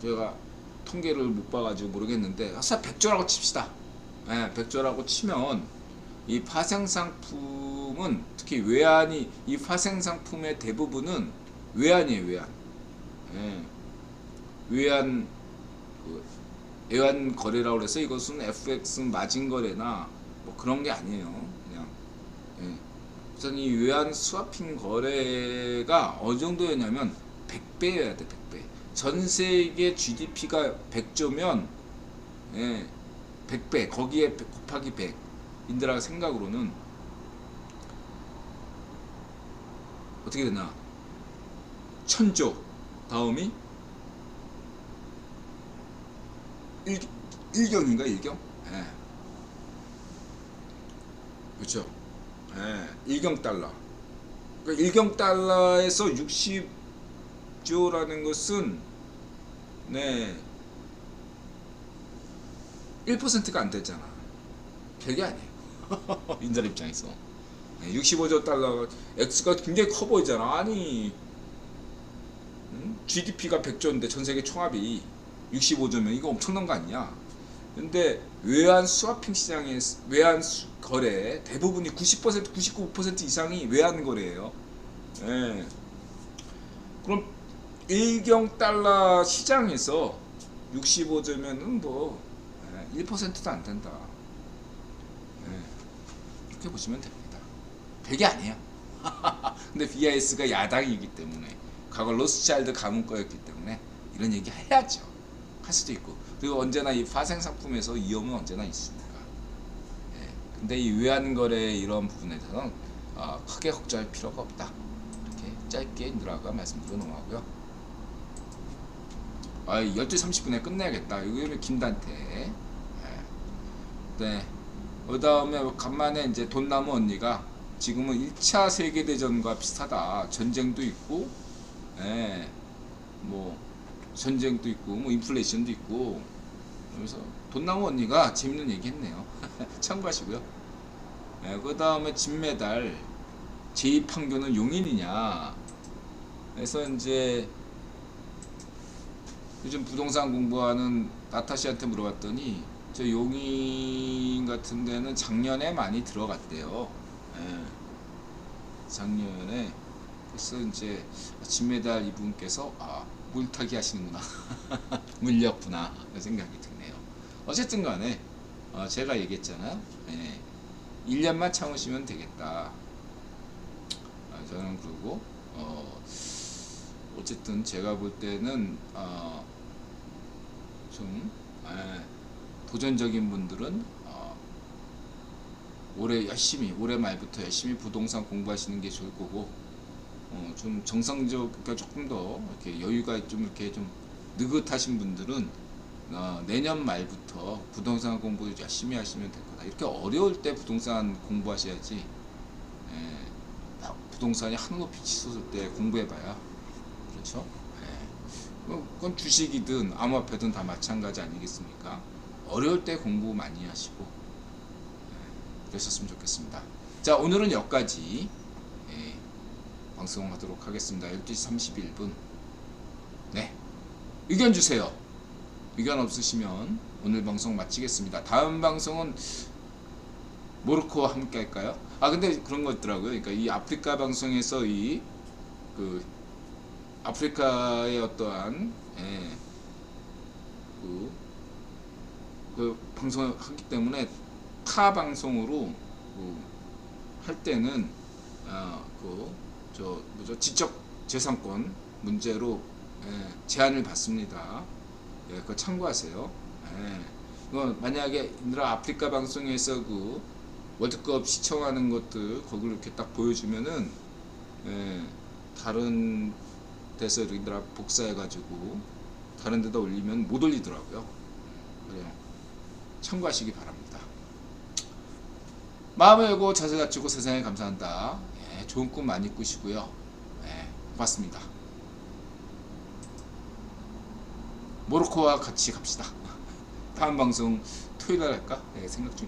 제가 통계를 못 봐가지고 모르겠는데, 아싸 100조라고 칩시다. 예, 100조라고 치면 이 파생상품은 특히 외환이 이 파생상품의 대부분은 외환이에요. 외환. 예. 외환 거래라고 해서 이것은 FX 마진 거래나 뭐 그런 게 아니에요. 그냥 예. 우선 이 외환 스와핑 거래가 어느 정도였냐면 100배여야 돼. 100배. 전 세계 GDP가 100조면 예, 100배 거기에 곱하기 100. 인드라 생각으로는 어떻게 되나? 1000조 다음이 1경인가 1경? 예. 그렇죠. 예. 1경 달러. 그러니까 1경 달러에서 60조라는 것은 네 1%가 안 되잖아. 별게 아니에요. 인자 입장에서 65조 달러 X가 굉장히 커 보이잖아. 아니 GDP가 100조인데 전세계 총합이 65조면 이거 엄청난 거 아니냐. 근데 외환 스와핑 시장의 외환 거래 대부분이 90% 99% 이상이 외환 거래예요. 예. 그럼 1경 달러 시장에서 65조면은 뭐 1%도 안 된다. 이렇게 보시면 됩니다. 별게 아니에요. 근데 BIS가 야당이기 때문에 과거 로스차일드 가문 거였기 때문에 이런 얘기 해야죠. 할 수도 있고, 그리고 언제나 이 파생 상품에서 위험은 언제나 있습니다. 예. 근데 이 외환 거래 이런 부분에 대해서는 크게 걱정할 필요가 없다. 이렇게 짧게 인드라가 말씀드려 놓고요. 12시 30분에 끝내야겠다. 이거 김단태. 예. 네. 그 다음에 간만에 이제 돈나무 언니가 지금은 1차 세계대전과 비슷하다. 전쟁도 있고, 예, 뭐, 전쟁도 있고, 뭐, 인플레이션도 있고, 그래서 돈나무 언니가 재밌는 얘기 했네요. 참고하시고요. 예, 그 다음에 진메달, 제2판교는 용인이냐. 그래서 이제 요즘 부동산 공부하는 나타씨한테 물어봤더니 저 용인 같은 데는 작년에 많이 들어갔대요. 예, 작년에. 그래서 이제 진메달 이분께서 물타기 하시는구나. 물렸구나 그런 생각이 드네요. 어쨌든 간에 제가 얘기했잖아요. 예, 1년만 참으시면 되겠다. 저는 그러고 어쨌든 제가 볼 때는 좀 도전적인 분들은 올해 말부터 열심히 부동산 공부하시는 게 좋을 거고, 좀 정상적, 그러니까 조금 더 이렇게 여유가 좀 이렇게 좀 느긋하신 분들은 내년 말부터 부동산 공부 열심히 하시면 될 거다. 이렇게 어려울 때 부동산 공부하셔야지. 부동산이 한 높이 치솟을 때 공부해봐야, 그렇죠? 그건 주식이든 암호화폐든 다 마찬가지 아니겠습니까? 어려울 때 공부 많이 하시고 그러셨으면 좋겠습니다. 자, 오늘은 여기까지 방송하도록 하겠습니다. 12시 31분. 네, 의견 주세요. 의견 없으시면 오늘 방송 마치겠습니다. 다음 방송은 모로코와 함께 할까요? 근데 그런 거 있더라고요. 그러니까 이 아프리카 방송에서 그 아프리카의 어떠한 그 방송을 하기 때문에 타 방송으로 할 때는 지적 재산권 문제로 제한을 받습니다. 그거 참고하세요. 만약에 아프리카 방송에서 그 월드컵 시청하는 것들 거기를 이렇게 딱 보여주면은 다른 데서 이들아 복사해가지고 다른 데다 올리면 못 올리더라고요. 그래요. 참고하시기 바랍니다. 마음을 열고 자세 갖추고 세상에 감사한다. 좋은 꿈 많이 꾸시고요. 고맙습니다. 모로코와 같이 갑시다. 다음 방송 토요일날 할까? 생각 중.